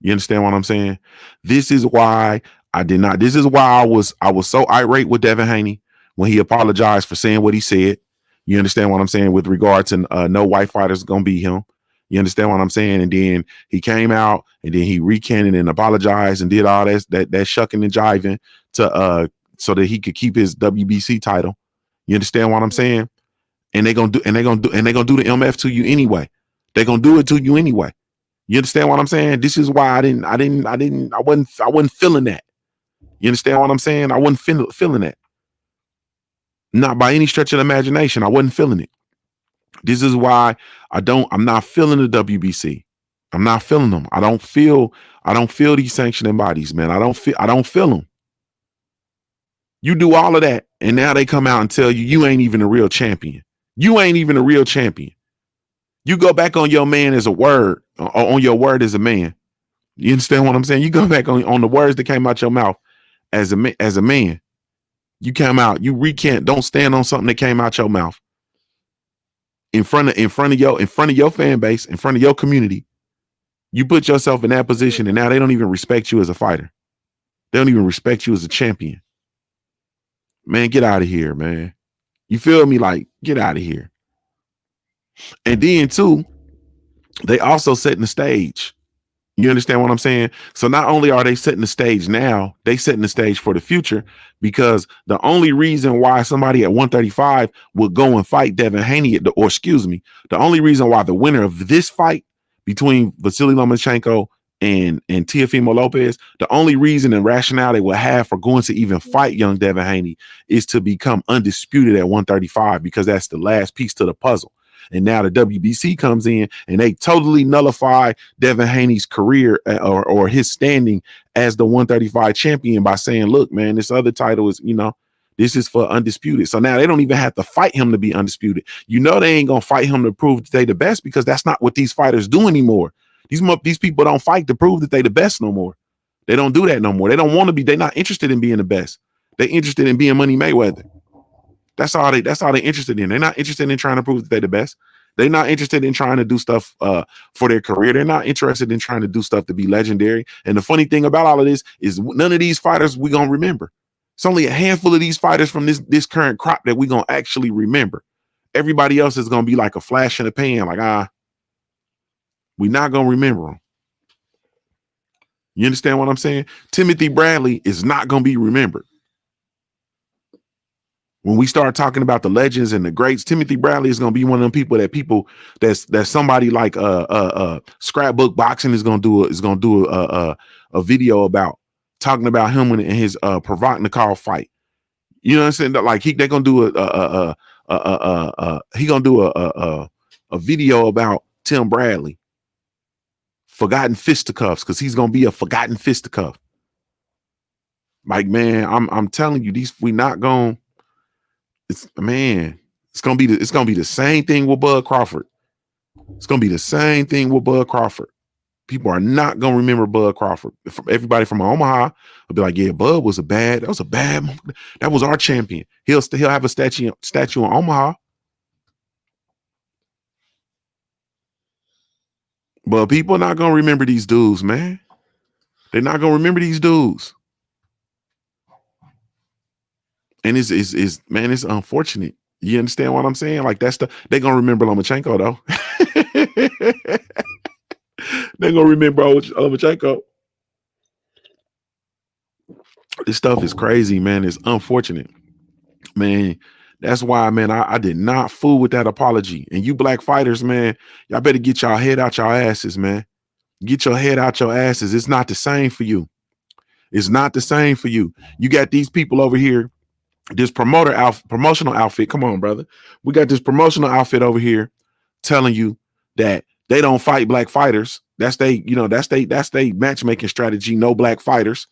Speaker 3: You understand what I'm saying? This is why I did not. This is why I was so irate with Devin Haney when he apologized for saying what he said. You understand what I'm saying with regard to no white fighters gonna beat him. You understand what I'm saying? And then he came out and then he recanted and apologized and did all that shucking and jiving to so that he could keep his WBC title. You understand what I'm saying? And they're gonna do the MF to you anyway. They're gonna do it to you anyway. You understand what I'm saying? This is why I wasn't feeling that. You understand what I'm saying? I wasn't feeling that. Not by any stretch of the imagination. I wasn't feeling it. This is why I'm not feeling the WBC. I'm not feeling them. I don't feel these sanctioning bodies, man. I don't feel them. You do all of that, and now they come out and tell you ain't even a real champion. You ain't even a real champion. You go back on your man as a word, on your word as a man. You understand what I'm saying? You go back on the words that came out your mouth as a man. You come out, you recant, don't stand on something that came out your mouth in front of your fan base, in front of your community. You put yourself in that position, and now they don't even respect you as a fighter. They don't even respect you as a champion. Man, get out of here, man. You feel me? Like, get out of here. And then too, they also setting the stage. You understand what I'm saying? So not only are they setting the stage now, they setting the stage for the future, because the only reason why somebody at 135 would go and fight Devin Haney the only reason why the winner of this fight between Vasily Lomachenko and Teofimo Lopez, the only reason and rationale they will have for going to even fight young Devin Haney is to become undisputed at 135, because that's the last piece to the puzzle. And now the WBC comes in and they totally nullify Devin Haney's career or his standing as the 135 champion by saying, look, man, this other title is, this is for undisputed. So now they don't even have to fight him to be undisputed. They ain't going to fight him to prove that they the best, because that's not what these fighters do anymore. These people don't fight to prove that they the best no more. They don't do that no more. They don't want to be. They're not interested in being the best. They're interested in being Money Mayweather. That's all they're interested in. They're not interested in trying to prove that they're the best. They're not interested in trying to do stuff for their career. They're not interested in trying to do stuff to be legendary. And the funny thing about all of this is none of these fighters we're going to remember. It's only a handful of these fighters from this current crop that we're going to actually remember. Everybody else is going to be like a flash in the pan. Like, we're not going to remember them. You understand what I'm saying? Timothy Bradley is not going to be remembered. When we start talking about the legends and the greats, Timothy Bradley is going to be one of them people that's somebody like Scrapbook Boxing is going to do a video about, talking about him and his Provodnikov fight. You know what I'm saying? Like they're going to do a video about Tim Bradley, forgotten fisticuffs, because he's going to be a forgotten fisticuff. Like, man, I'm telling you, we not going. It's gonna be the same thing with Bud Crawford. It's gonna be the same thing with Bud Crawford. People are not gonna remember Bud Crawford. Everybody from Omaha will be like, yeah, Bud was that was our champion. He'll have a statue in Omaha. But people are not gonna remember these dudes, man. They're not gonna remember these dudes. And it's unfortunate. You understand what I'm saying? Like, they're gonna remember Lomachenko though. They're gonna remember Lomachenko. This stuff is crazy, man. It's unfortunate, man. That's why, man, I did not fool with that apology. And you black fighters, man, y'all better get y'all head out your asses, man. Get your head out your asses. It's not the same for you. It's not the same for you. You got these people over here, this promotional outfit. Come on, brother. We got this promotional outfit over here telling you that they don't fight black fighters. That's they matchmaking strategy. No black fighters.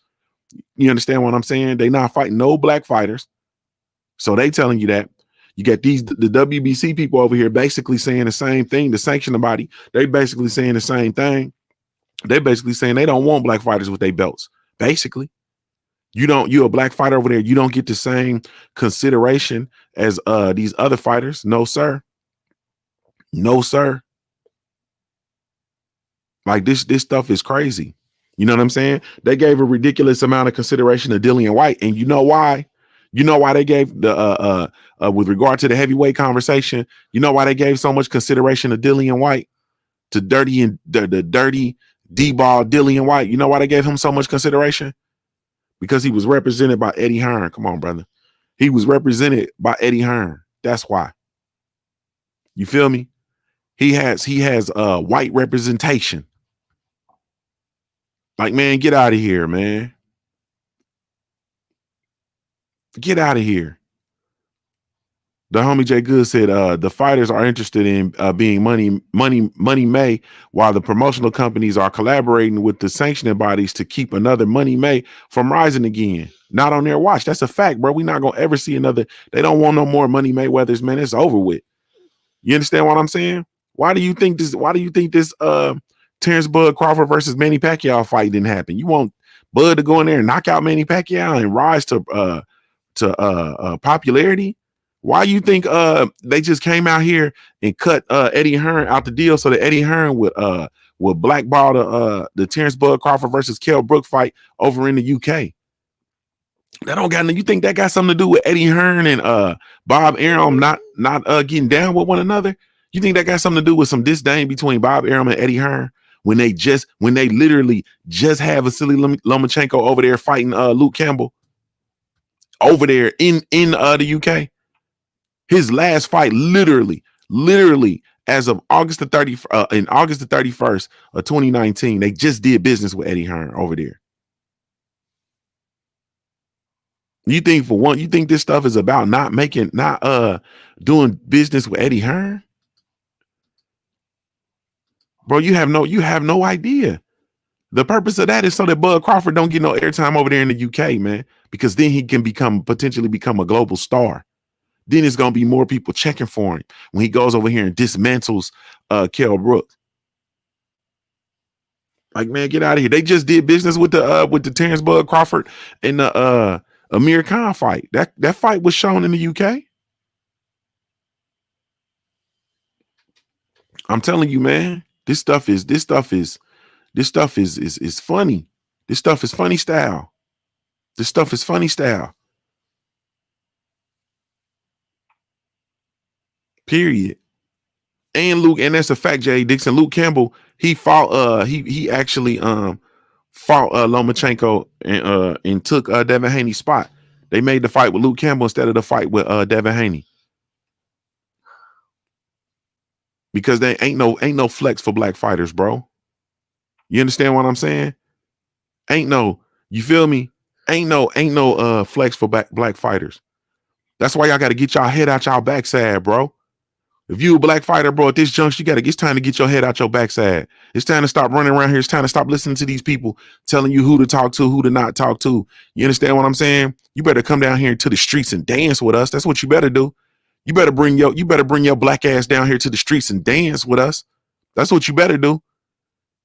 Speaker 3: You understand what I'm saying? They not fighting no black fighters. So they telling you that. You got the WBC people over here basically saying the same thing. The sanctioning body, they basically saying the same thing. They basically saying they don't want black fighters with their belts. Basically. You're a black fighter over there. You don't get the same consideration as these other fighters. No, sir. No, sir. Like this stuff is crazy. You know what I'm saying? They gave a ridiculous amount of consideration to Dillian White. And you know why? You know why they gave the with regard to the heavyweight conversation, you know why they gave so much consideration to Dillian White, to the dirty D-ball Dillian White. You know why they gave him so much consideration? Because he was represented by Eddie Hearn. Come on, brother. He was represented by Eddie Hearn. That's why. You feel me? He has white representation. Like, man, get out of here, man. Get out of here. The homie Jay Good said the fighters are interested in being money May, while the promotional companies are collaborating with the sanctioning bodies to keep another Money May from rising again. Not on their watch. That's a fact, bro. We're not gonna ever see another. They don't want no more Money Mayweathers, man. It's over with. You understand what I'm saying? Why do you think this Terrence Bud Crawford versus Manny Pacquiao fight didn't happen? You want Bud to go in there and knock out Manny Pacquiao and rise to popularity? Why you think they just came out here and cut Eddie Hearn out the deal so that Eddie Hearn would blackball the Terrence Bud Crawford versus Kell Brook fight over in the UK? That don't got. You think that got something to do with Eddie Hearn and Bob Arum not getting down with one another? You think that got something to do with some disdain between Bob Arum and Eddie Hearn when they literally just have Vasily Lomachenko over there fighting Luke Campbell over there in the UK? His last fight literally as of August the 30th, in August the 31st of 2019, they just did business with Eddie Hearn over there. You think for one, you think this stuff is about not doing business with Eddie Hearn? Bro, you have no idea. The purpose of that is so that Bud Crawford don't get no airtime over there in the UK, man, because then he can potentially become a global star. Then it's gonna be more people checking for him when he goes over here and dismantles Kell Brooks. Like, man, get out of here. They just did business with the Terrence Bud Crawford and the Amir Khan fight. That fight was shown in the UK. I'm telling you, man, this stuff is funny. This stuff is funny style. This stuff is funny style. Period. And that's a fact, Jay Dixon. Luke Campbell, he fought he actually fought Lomachenko and took Devin Haney's spot. They made the fight with Luke Campbell instead of the fight with Devin Haney. Because there ain't no flex for black fighters, bro. You understand what I'm saying? You feel me? Ain't no flex for black fighters. That's why y'all got to get y'all head out y'all backside, bro. If you a black fighter, bro, at this junction, it's time to get your head out your backside. It's time to stop running around here. It's time to stop listening to these people telling you who to talk to, who to not talk to. You understand what I'm saying? You better come down here to the streets and dance with us. That's what you better do. You better bring your black ass down here to the streets and dance with us. That's what you better do.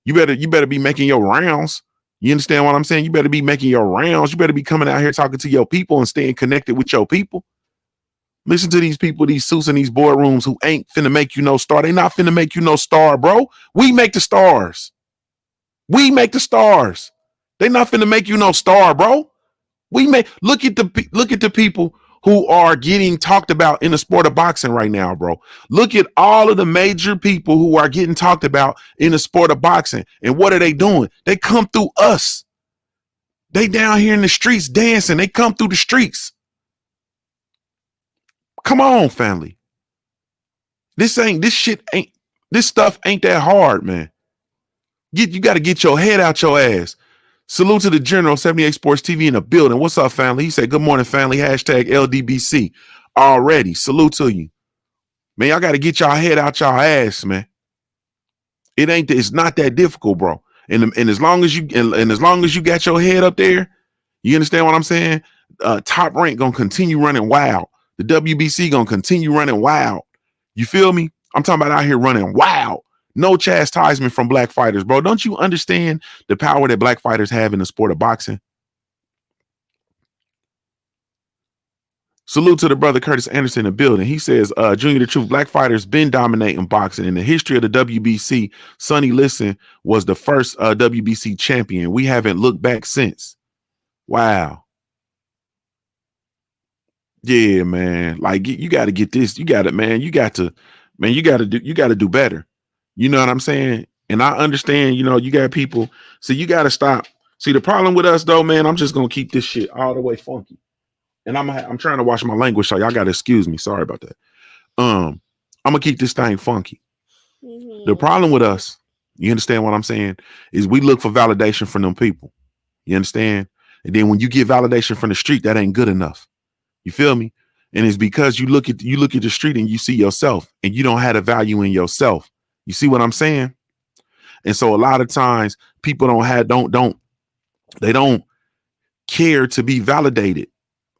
Speaker 3: You better be making your rounds. You understand what I'm saying? You better be making your rounds. You better be coming out here talking to your people and staying connected with your people. Listen to these people, these suits in these boardrooms who ain't finna make you no star. They not finna make you no star, bro. We make the stars. We make the stars. They not finna make you no star, bro. Look at the people who are getting talked about in the sport of boxing right now, bro. Look at all of the major people who are getting talked about in the sport of boxing. And what are they doing? They come through us. They down here in the streets dancing. They come through the streets. Come on, family. This stuff ain't that hard, man. You got to get your head out your ass. Salute to the General 78 Sports TV in the building. What's up, family? He said, good morning, family. Hashtag LDBC. Already. Salute to you. Man, y'all got to get y'all head out y'all ass, man. It's not that difficult, bro. And as long as you got your head up there, you understand what I'm saying? Top Rank gonna continue running wild. The WBC gonna continue running wild. You feel me? I'm talking about out here running wild. No chastisement from black fighters, bro. Don't you understand the power that black fighters have in the sport of boxing? Salute to the brother Curtis Anderson in the building. He says, Junior the Truth, black fighters been dominating boxing. In the history of the WBC, Sonny Liston was the first WBC champion. We haven't looked back since. Wow. Yeah, man. Like you got to get this. You got to do better. You know what I'm saying? And I understand, you got people. So you got to stop. See, the problem with us though, man, I'm just going to keep this shit all the way funky. And I'm trying to watch my language, so y'all got to excuse me. Sorry about that. I'm going to keep this thing funky. Mm-hmm. The problem with us, you understand what I'm saying, is we look for validation from them people. You understand? And then when you get validation from the street, that ain't good enough. You feel me? And it's because you look at the street and you see yourself and you don't have a value in yourself. You see what I'm saying? And so a lot of times people don't care to be validated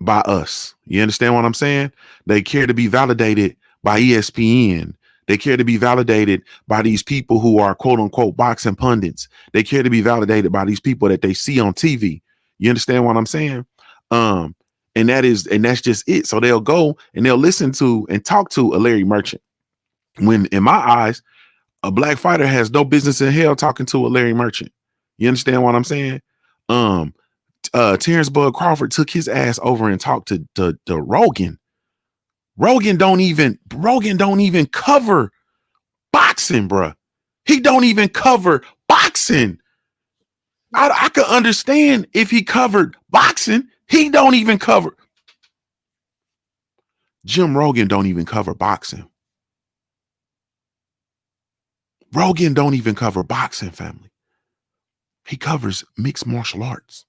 Speaker 3: by us. You understand what I'm saying? They care to be validated by ESPN. They care to be validated by these people who are quote unquote boxing pundits. They care to be validated by these people that they see on TV. You understand what I'm saying? And that's just it. So they'll go and they'll listen to and talk to a Larry Merchant. When in my eyes, a black fighter has no business in hell talking to a Larry Merchant. You understand what I'm saying? Terrence Bud Crawford took his ass over and talked to Rogan. Rogan don't even cover boxing, bruh. He don't even cover boxing. I could understand if he covered boxing. He don't even cover. Jim Rogan don't even cover boxing. Rogan don't even cover boxing, family. He covers mixed martial arts.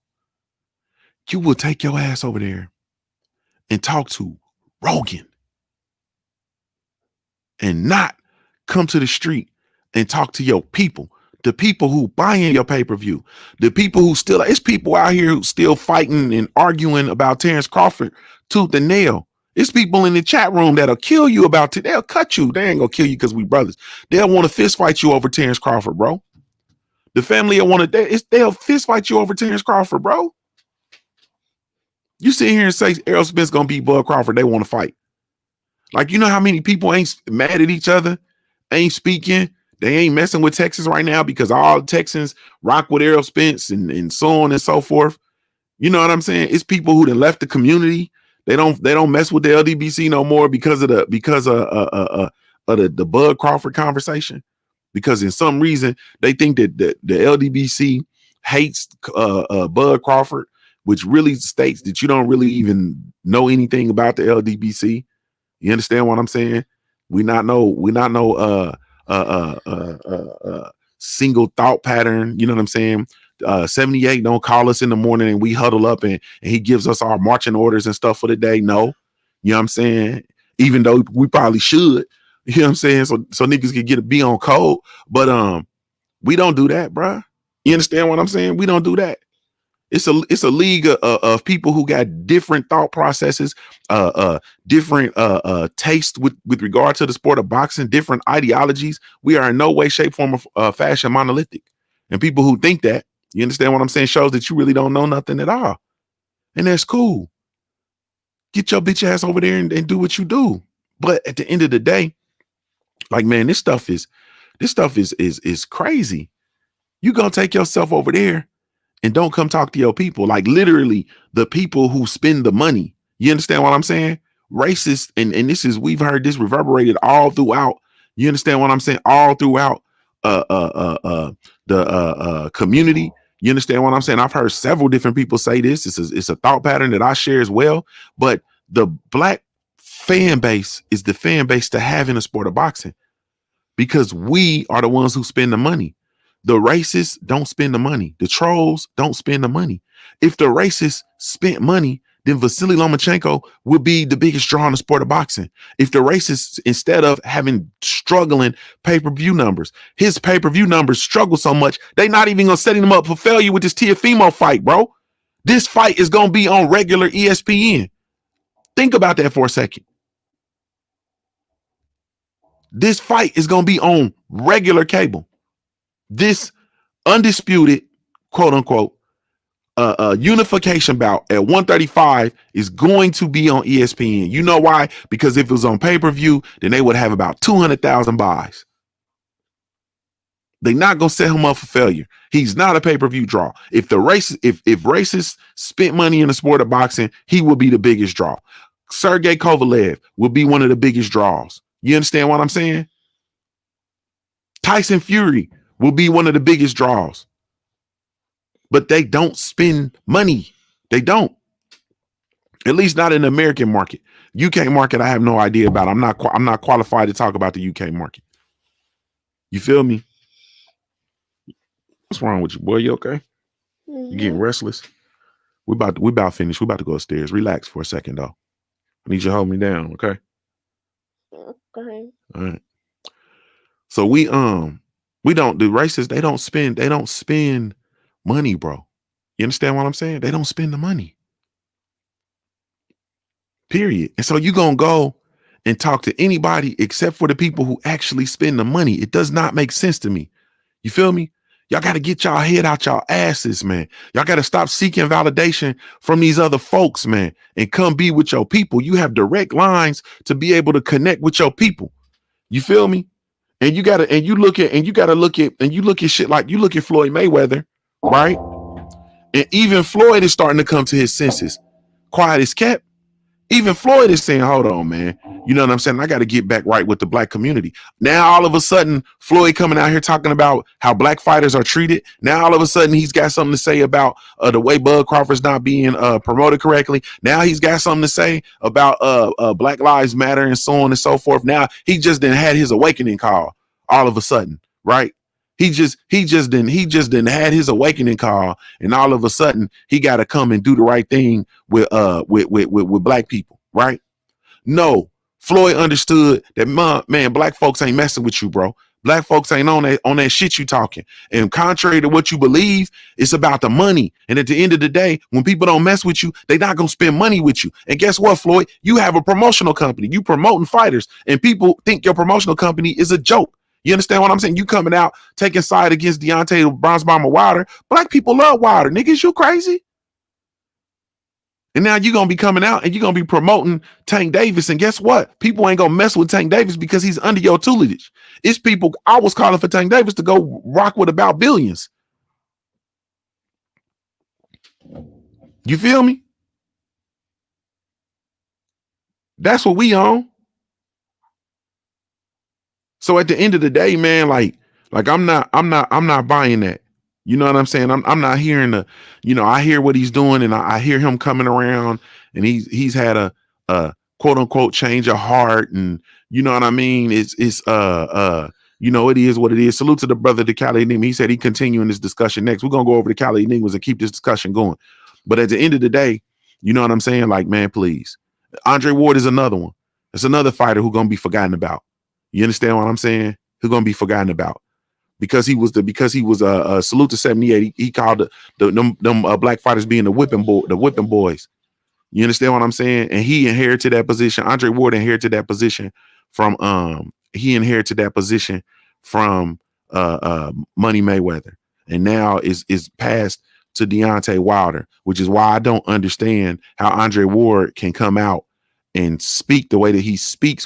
Speaker 3: You will take your ass over there and talk to Rogan and not come to the street and talk to your people, the people who buying your pay-per-view, the people who still, it's people out here who still fighting and arguing about Terrence Crawford tooth and nail. It's people in the chat room that'll kill you about it. They'll cut you. They ain't gonna kill you because we brothers. They'll want to fist fight you over Terrence Crawford, bro. The family will want to, they'll fist fight you over Terrence Crawford, bro. You sit here and say Errol Spence gonna beat Bud Crawford, they want to fight. Like, you know how many people ain't mad at each other, ain't speaking, they ain't messing with Texas right now because all Texans rock with Errol Spence and so on and so forth. You know what I'm saying? It's people who done left the community. They don't mess with the LDBC no more because of the Bud Crawford conversation. Because in some reason they think that the LDBC hates Bud Crawford, which really states that you don't really even know anything about the LDBC. You understand what I'm saying? We not know single thought pattern. You know what I'm saying? 78 don't call us in the morning and we huddle up and he gives us our marching orders and stuff for the day. No, you know what I'm saying? Even though we probably should, you know what I'm saying? So niggas can be on code, but we don't do that, bruh. You understand what I'm saying? We don't do that. It's a league of people who got different thought processes, different taste with regard to the sport of boxing, different ideologies. We are in no way, shape, form, or fashion monolithic. And people who think that, you understand what I'm saying, shows that you really don't know nothing at all. And that's cool. Get your bitch ass over there and do what you do. But at the end of the day, like, man, this stuff is crazy. You gonna take yourself over there and don't come talk to your people, like literally the people who spend the money. You understand what I'm saying? Racist, and this is, we've heard this reverberated all throughout. You understand what I'm saying? All throughout the community. You understand what I'm saying? I've heard several different people say this. It's a thought pattern that I share as well. But the black fan base is the fan base to have in the sport of boxing, because we are the ones who spend the money. The racists don't spend the money. The trolls don't spend the money. If the racists spent money, then Vasily Lomachenko would be the biggest draw in the sport of boxing. If the racists, instead of having struggling pay-per-view numbers, his pay-per-view numbers struggle so much, they not even gonna setting him up for failure with this Teofimo fight, bro. This fight is gonna be on regular ESPN. Think about that for a second. This fight is gonna be on regular cable. This undisputed, quote unquote, unification bout at 135 is going to be on ESPN. You know why? Because if it was on pay-per-view, then they would have about 200,000 buys. They're not gonna set him up for failure. He's not a pay-per-view draw. If racists spent money in the sport of boxing, he will be the biggest draw. Sergey Kovalev will be one of the biggest draws. You understand what I'm saying? Tyson Fury will be one of the biggest draws. But they don't spend money. They don't. At least not in the American market. UK market, I have no idea about. I'm not qualified to talk about the UK market. You feel me? What's wrong with you, boy? You okay? You getting restless? We about finished. We about to go upstairs. Relax for a second, though. I need you to hold me down, okay?
Speaker 4: Okay.
Speaker 3: All right. So we don't do racists. They don't spend money, bro. You understand what I'm saying? They don't spend the money. Period. And so you gonna go and talk to anybody except for the people who actually spend the money. It does not make sense to me. You feel me? Y'all got to get y'all head out y'all asses, man. Y'all got to stop seeking validation from these other folks, man, and come be with your people. You have direct lines to be able to connect with your people. You feel me? And you look at shit like, you look at Floyd Mayweather, right? And even Floyd is starting to come to his senses. Quiet is kept. Even Floyd is saying, hold on, man. You know what I'm saying? I got to get back right with the black community. Now, all of a sudden, Floyd coming out here talking about how black fighters are treated. Now, all of a sudden, he's got something to say about the way Bud Crawford's not being promoted correctly. Now, he's got something to say about Black Lives Matter and so on and so forth. Now, he just didn't had his awakening call all of a sudden, right? He just didn't had his awakening call, and all of a sudden he got to come and do the right thing with black people, right? No, Floyd understood that man, black folks ain't messing with you, bro. Black folks ain't on that shit you talking. And contrary to what you believe, it's about the money. And at the end of the day, when people don't mess with you, they not gonna spend money with you. And guess what, Floyd? You have a promotional company. You promoting fighters, and people think your promotional company is a joke. You understand what I'm saying? You coming out taking side against Deontay Bronze Bomber Wilder. Black people love Wilder. Niggas, you crazy? And now you're going to be coming out and you're going to be promoting Tank Davis. And guess what? People ain't going to mess with Tank Davis because he's under your tutelage. It's people, I was calling for Tank Davis to go rock with about billions. You feel me? That's what we on. So at the end of the day, man, like I'm not buying that. You know what I'm saying? I'm not hearing I hear what he's doing, and I hear him coming around, and he's had a quote unquote change of heart, and you know what I mean? It is what it is. Salute to the brother to Cali Enigma. He said he continuing this discussion next. We're gonna go over to Cali Enigmas and keep this discussion going. But at the end of the day, you know what I'm saying? Like, man, please. Andre Ward is another one. It's another fighter who's gonna be forgotten about. You understand what I'm saying? Who's gonna be forgotten about. Because he was salute to 78. He called them black fighters being the whipping boys. You understand what I'm saying? And he inherited that position. Andre Ward inherited that position from Money Mayweather, and now is passed to Deontay Wilder, which is why I don't understand how Andre Ward can come out and speak the way that he speaks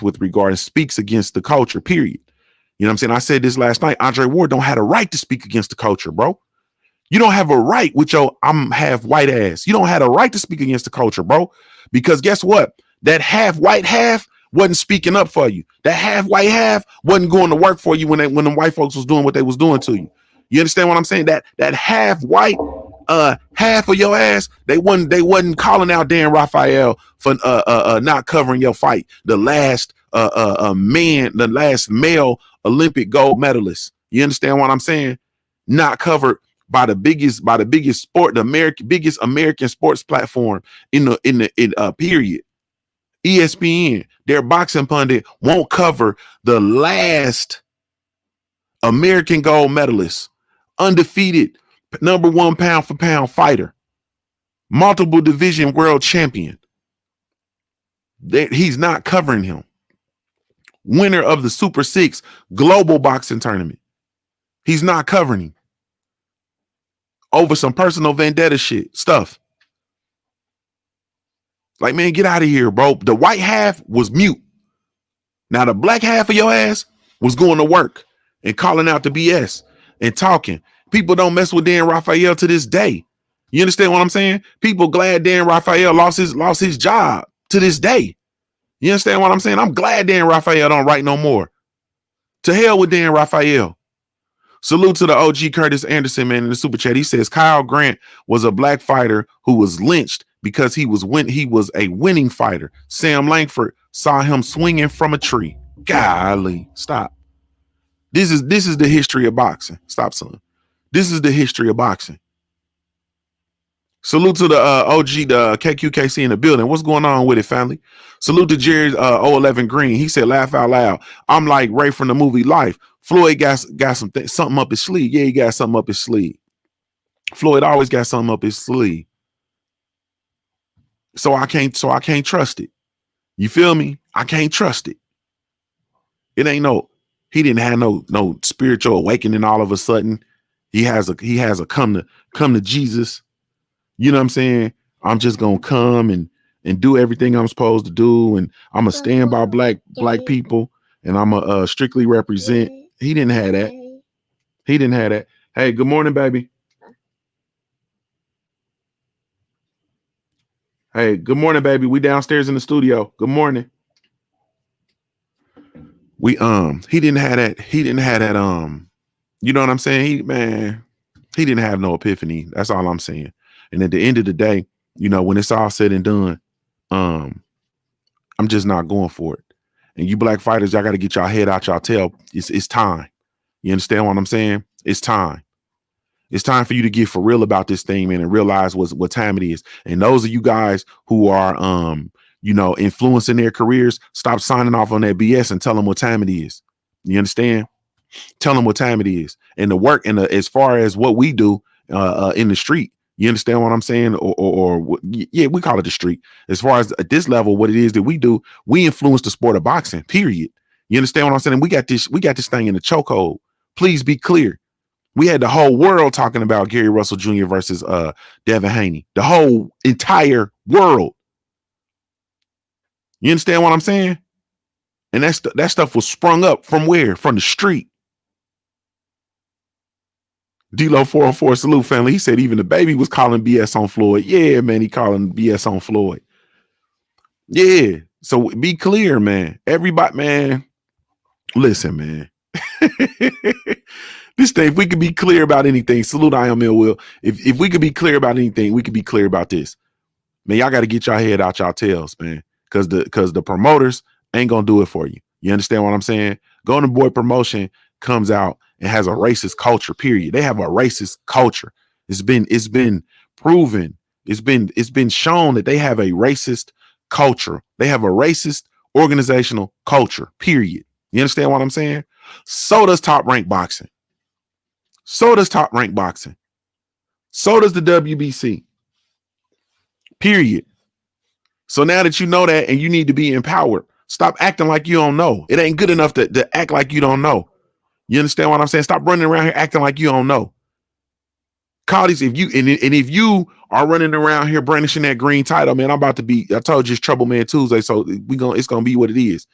Speaker 3: speaks against the culture. Period. You know what I'm saying? I said this last night. Andre Ward don't have a right to speak against the culture, bro. You don't have a right with your I'm half white ass. You don't have a right to speak against the culture, bro. Because guess what? That half white half wasn't speaking up for you. That half white half wasn't going to work for you when the white folks was doing what they was doing to you. You understand what I'm saying? That half white half of your ass, they wasn't calling out Dan Raphael for not covering your fight. The last male Olympic gold medalist. You understand what I'm saying? Not covered by the biggest sport, biggest American sports platform in period. ESPN, their boxing pundit won't cover the last American gold medalist, undefeated, number one pound for pound fighter, multiple division world champion. He's not covering him. Winner of the Super 6 global boxing tournament. He's not covering him over some personal vendetta stuff. Like, man, get out of here, bro. The white half was mute. Now the black half of your ass was going to work and calling out the BS and talking. People don't mess with Dan Raphael to this day. You understand what I'm saying? People glad Dan Raphael lost his job to this day. You understand what I'm saying? I'm glad Dan Raphael don't write no more. To hell with Dan Raphael. Salute to the OG Curtis Anderson, man, in the super chat. He says Kyle Grant was a black fighter who was lynched because he was a winning fighter. Sam Langford saw him swinging from a tree. Golly, stop. This is the history of boxing. Stop, son. This is the history of boxing. Salute to the OG, the KQKC in the building. What's going on with it, family? Salute to Jerry 011 Green. He said, laugh out loud. I'm like Ray from the movie Life. Floyd got something up his sleeve. Yeah, he got something up his sleeve. Floyd always got something up his sleeve. So I can't trust it. You feel me? I can't trust it. It ain't he didn't have no spiritual awakening all of a sudden. He has a come to Jesus. You know what I'm saying? I'm just gonna come and do everything I'm supposed to do, and I'm gonna stand by black people, and I'm gonna strictly represent. He didn't have that. He didn't have that. Hey, good morning, baby. Hey, good morning, baby. We downstairs in the studio. Good morning. He didn't have that. He didn't have that. You know what I'm saying? He didn't have no epiphany. That's all I'm saying. And at the end of the day, you know, when it's all said and done, I'm just not going for it. And you black fighters, y'all got to get y'all head out y'all tail. It's time. You understand what I'm saying? It's time. It's time for you to get for real about this thing, man, and realize what time it is. And those of you guys who are, influencing their careers, stop signing off on that BS and tell them what time it is. You understand? Tell them what time it is. And the work and as far as what we do in the street, you understand what I'm saying? Yeah, we call it the street. As far as at this level, what it is that we do, we influence the sport of boxing, period. You understand what I'm saying? We got this thing in the chokehold. Please be clear. We had the whole world talking about Gary Russell Jr. versus Devin Haney. The whole entire world. You understand what I'm saying? And that stuff was sprung up from where? From the street. D-Lo 404 salute family. He said even the baby was calling BS on Floyd. Yeah, man, he calling BS on Floyd. Yeah. So be clear, man. Everybody, man. Listen, man. This thing, if we could be clear about anything, salute I am Mill Will. If we could be clear about anything, we could be clear about this. Man, y'all got to get y'all head out y'all tails, man. Cause the promoters ain't gonna do it for you. You understand what I'm saying? Golden Boy Promotion comes out and has a racist culture, period. They have a racist culture. It's been proven. It's been shown that they have a racist culture. They have a racist organizational culture, period. You understand what I'm saying? So does Top Rank Boxing. So does Top Rank Boxing. So does the WBC. Period. So now that you know that and you need to be empowered, stop acting like you don't know. It ain't good enough to act like you don't know. You understand what I'm saying? Stop running around here acting like you don't know. Call these, if you are running around here brandishing that green title, man, I told you it's TroubleMan Tuesday, so it's gonna be what it is.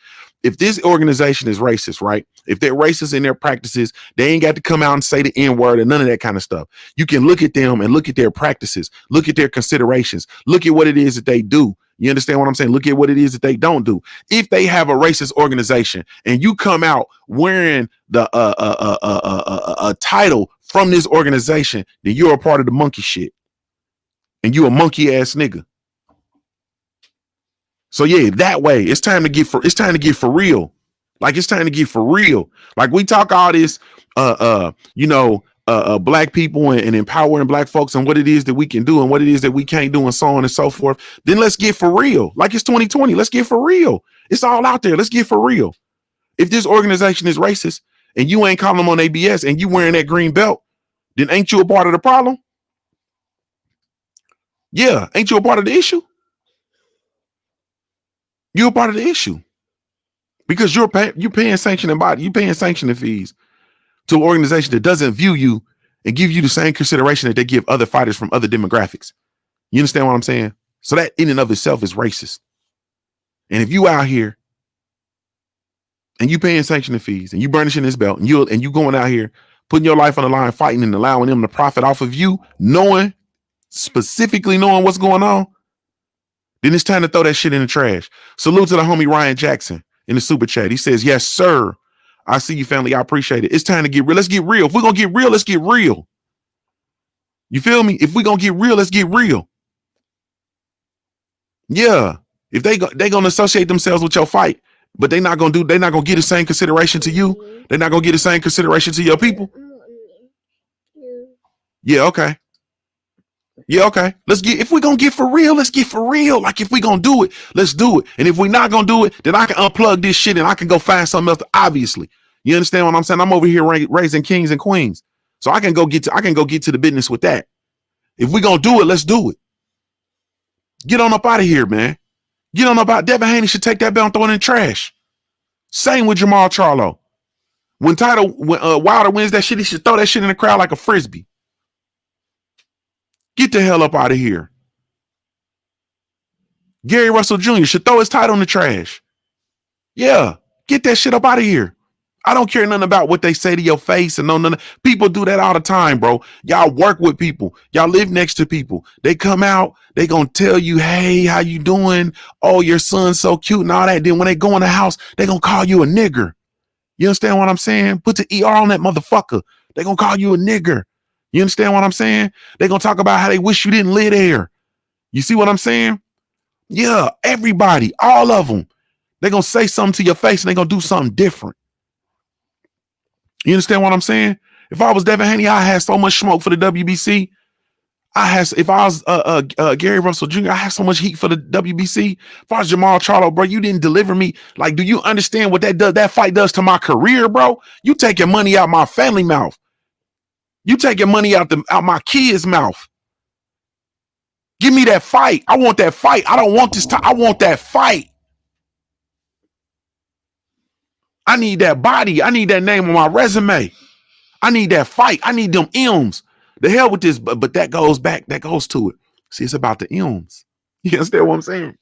Speaker 3: If this organization is racist, right? If they're racist in their practices, they ain't got to come out and say the N-word and none of that kind of stuff. You can look at them and look at their practices, look at their considerations, look at what it is that they do. You understand what I'm saying? Look at what it is that they don't do. If they have a racist organization and you come out wearing the a title from this organization, then you're a part of the monkey shit. And you a monkey ass nigga. So yeah, that way it's time to get for real. Like it's time to get for real. Like we talk all this black people and empowering black folks and what it is that we can do and what it is that we can't do and so on and so forth. Then let's get for real. Like it's 2020. Let's get for real. It's all out there. Let's get for real. If this organization is racist and you ain't calling them on ABS and you wearing that green belt, then ain't you a part of the problem? Yeah, ain't you a part of the issue? You're a part of the issue because you're paying sanctioning fees to an organization that doesn't view you and give you the same consideration that they give other fighters from other demographics. You understand what I'm saying? So that in and of itself is racist. And if you out here and you paying sanctioning fees and you burnishing this belt and you going out here putting your life on the line, fighting and allowing them to profit off of you, specifically knowing what's going on, then it's time to throw that shit in the trash. Salute to the homie Ryan Jackson in the super chat. He says, yes, sir. I see you, family. I appreciate it. It's time to get real. Let's get real. If we're going to get real, let's get real. You feel me? If we're going to get real, let's get real. Yeah. If they're going to associate themselves with your fight, but they're not going to get the same consideration to you. They're not going to get the same consideration to your people. Yeah. Okay. Yeah, okay. If we're gonna get for real, let's get for real. Like if we're gonna do it, let's do it. And if we're not gonna do it, then I can unplug this shit and I can go find something else. Obviously, you understand what I'm saying? I'm over here raising kings and queens, so I can go get to the business with that. If we're gonna do it, let's do it. Get on up out of here, man. Get on up out. Devin Haney should take that belt and throw it in the trash. Same with Jamal Charlo. When Wilder wins that shit, he should throw that shit in the crowd like a frisbee. Get the hell up out of here. Gary Russell Jr. should throw his title in the trash. Yeah, get that shit up out of here. I don't care nothing about what they say to your face and none. People do that all the time, bro. Y'all work with people. Y'all live next to people. They come out, they gonna tell you, hey, how you doing? Oh, your son's so cute and all that. Then when they go in the house, they gonna call you a nigger. You understand what I'm saying? Put the ER on that motherfucker. They gonna call you a nigger. You understand what I'm saying? They're going to talk about how they wish you didn't live there. You see what I'm saying? Yeah, everybody, all of them. They're going to say something to your face and they're going to do something different. You understand what I'm saying? If I was Devin Haney, I had so much smoke for the WBC. If I was Gary Russell Jr., I have so much heat for the WBC. If I was Jamal Charlo, bro, you didn't deliver me. Like, do you understand what that fight does to my career, bro? You taking money out my family mouth. You taking money out my kids' mouth. Give me that fight. I want that fight. I don't want this time. I want that fight. I need that body. I need that name on my resume. I need that fight. I need them M's. The hell with this, but that goes back. That goes to it. See, it's about the M's. You understand what I'm saying?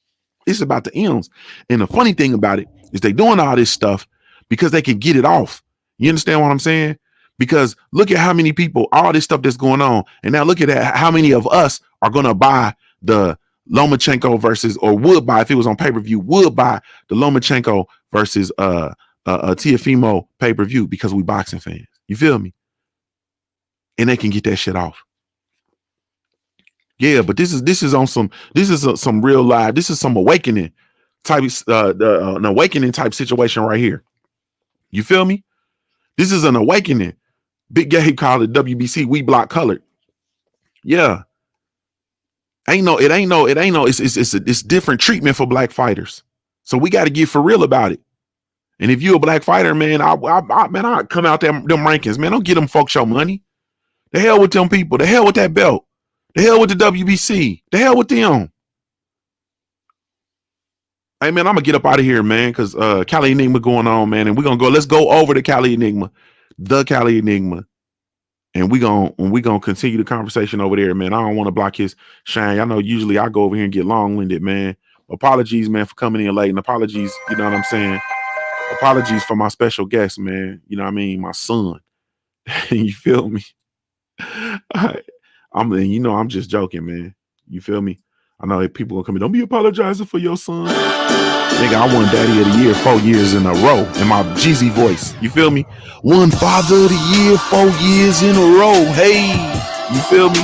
Speaker 3: It's about the M's. And the funny thing about it is they doing all this stuff because they can get it off. You understand what I'm saying? Because look at how many people, all this stuff that's going on. And now look at that, how many of us are going to buy the Lomachenko versus, or would buy, if it was on pay-per-view, would buy the Lomachenko versus Teofimo pay-per-view because we boxing fans. You feel me? And they can get that shit off. Yeah, but this is on some, some real live, this is some awakening type, an awakening type situation right here. You feel me? This is an awakening. Big Gabe called it WBC, we block colored. Yeah. It's different treatment for black fighters. So we got to get for real about it. And if you a black fighter, man, I come out them rankings, man. Don't get them folks your money. The hell with them people. The hell with that belt. The hell with the WBC. The hell with them. Hey, man, I'm going to get up out of here, man, because Cali Enigma going on, man. And we're going to go. Let's go over to Cali Enigma. The Cali Enigma. And we're gonna continue the conversation over there, man. I don't want to block his shine. I know usually I go over here and get long-winded, man. Apologies, man, for coming in late. And apologies, you know what I'm saying? Apologies for my special guest, man. You know what I mean? My son. You feel me? I'm just joking, man. You feel me? I know people gonna come in. Don't be apologizing for your son. Nigga, I won Daddy of the Year 4 years in a row in my Jeezy voice. You feel me? Won Father of the Year 4 years in a row. Hey, you feel me?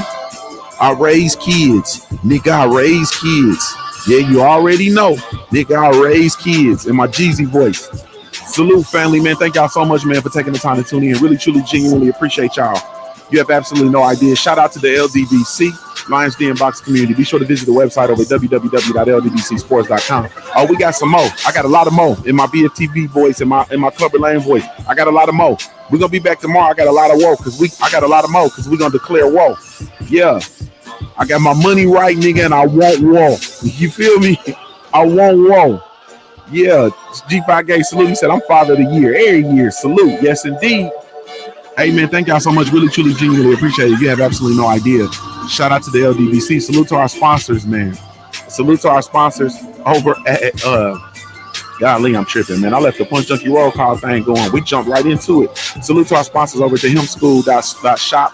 Speaker 3: I raise kids. Nigga, I raise kids. Yeah, you already know. Nigga, I raise kids in my Jeezy voice. Salute, family, man. Thank y'all so much, man, for taking the time to tune in. Really, truly, genuinely appreciate y'all. You have absolutely no idea. Shout out to the LDBC, Lions Den Box community. Be sure to visit the website over at www.ldbcsports.com. Oh, we got some more. I got a lot of more in my BFTV voice, in my Clubber Lane voice. I got a lot of more. We're going to be back tomorrow. I got a lot of woe because we're going to declare woe. Yeah. I got my money right, nigga, and I want woe. You feel me? I want woe. Yeah. G5 Gay salute. He said, I'm Father of the Year. Every year. Salute. Yes, indeed. Hey, man, thank y'all so much. Really, truly, genuinely appreciate it. You have absolutely no idea. Shout out to the LDBC. Salute to our sponsors, man. Salute to our sponsors over at, golly, I'm tripping, man. I left the Punch Junkie roll call thing going. We jumped right into it. Salute to our sponsors over at the hemschool.shop,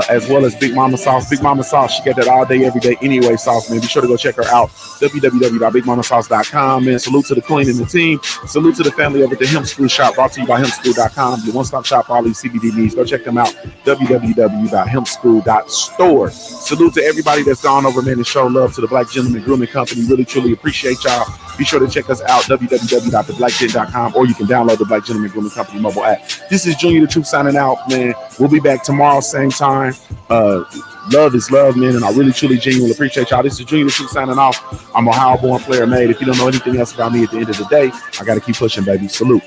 Speaker 3: as well as Big Mama Sauce. Big Mama Sauce, she got that all day, every day anyway sauce, man. Be sure to go check her out. www.bigmamasauce.com, man. Salute to the queen and the team. Salute to the family over at the Hemp School Shop, brought to you by hempschool.com. The one-stop shop for all these CBD needs. Go check them out. www.hempschool.store. Salute to everybody that's gone over, man, and show love to the Black Gentleman Grooming Company. Really, truly appreciate y'all. Be sure to check us out, www.theblackgent.com, or you can download the Black Gentleman Grooming Company mobile app. This is Junior the Truth signing out, man. We'll be back tomorrow, same time. Love is love, man, and I really, truly, genuinely appreciate y'all. This is Junior the Truth signing off. I'm a Ohio-born player made. If you don't know anything else about me at the end of the day, I got to keep pushing, baby. Salute.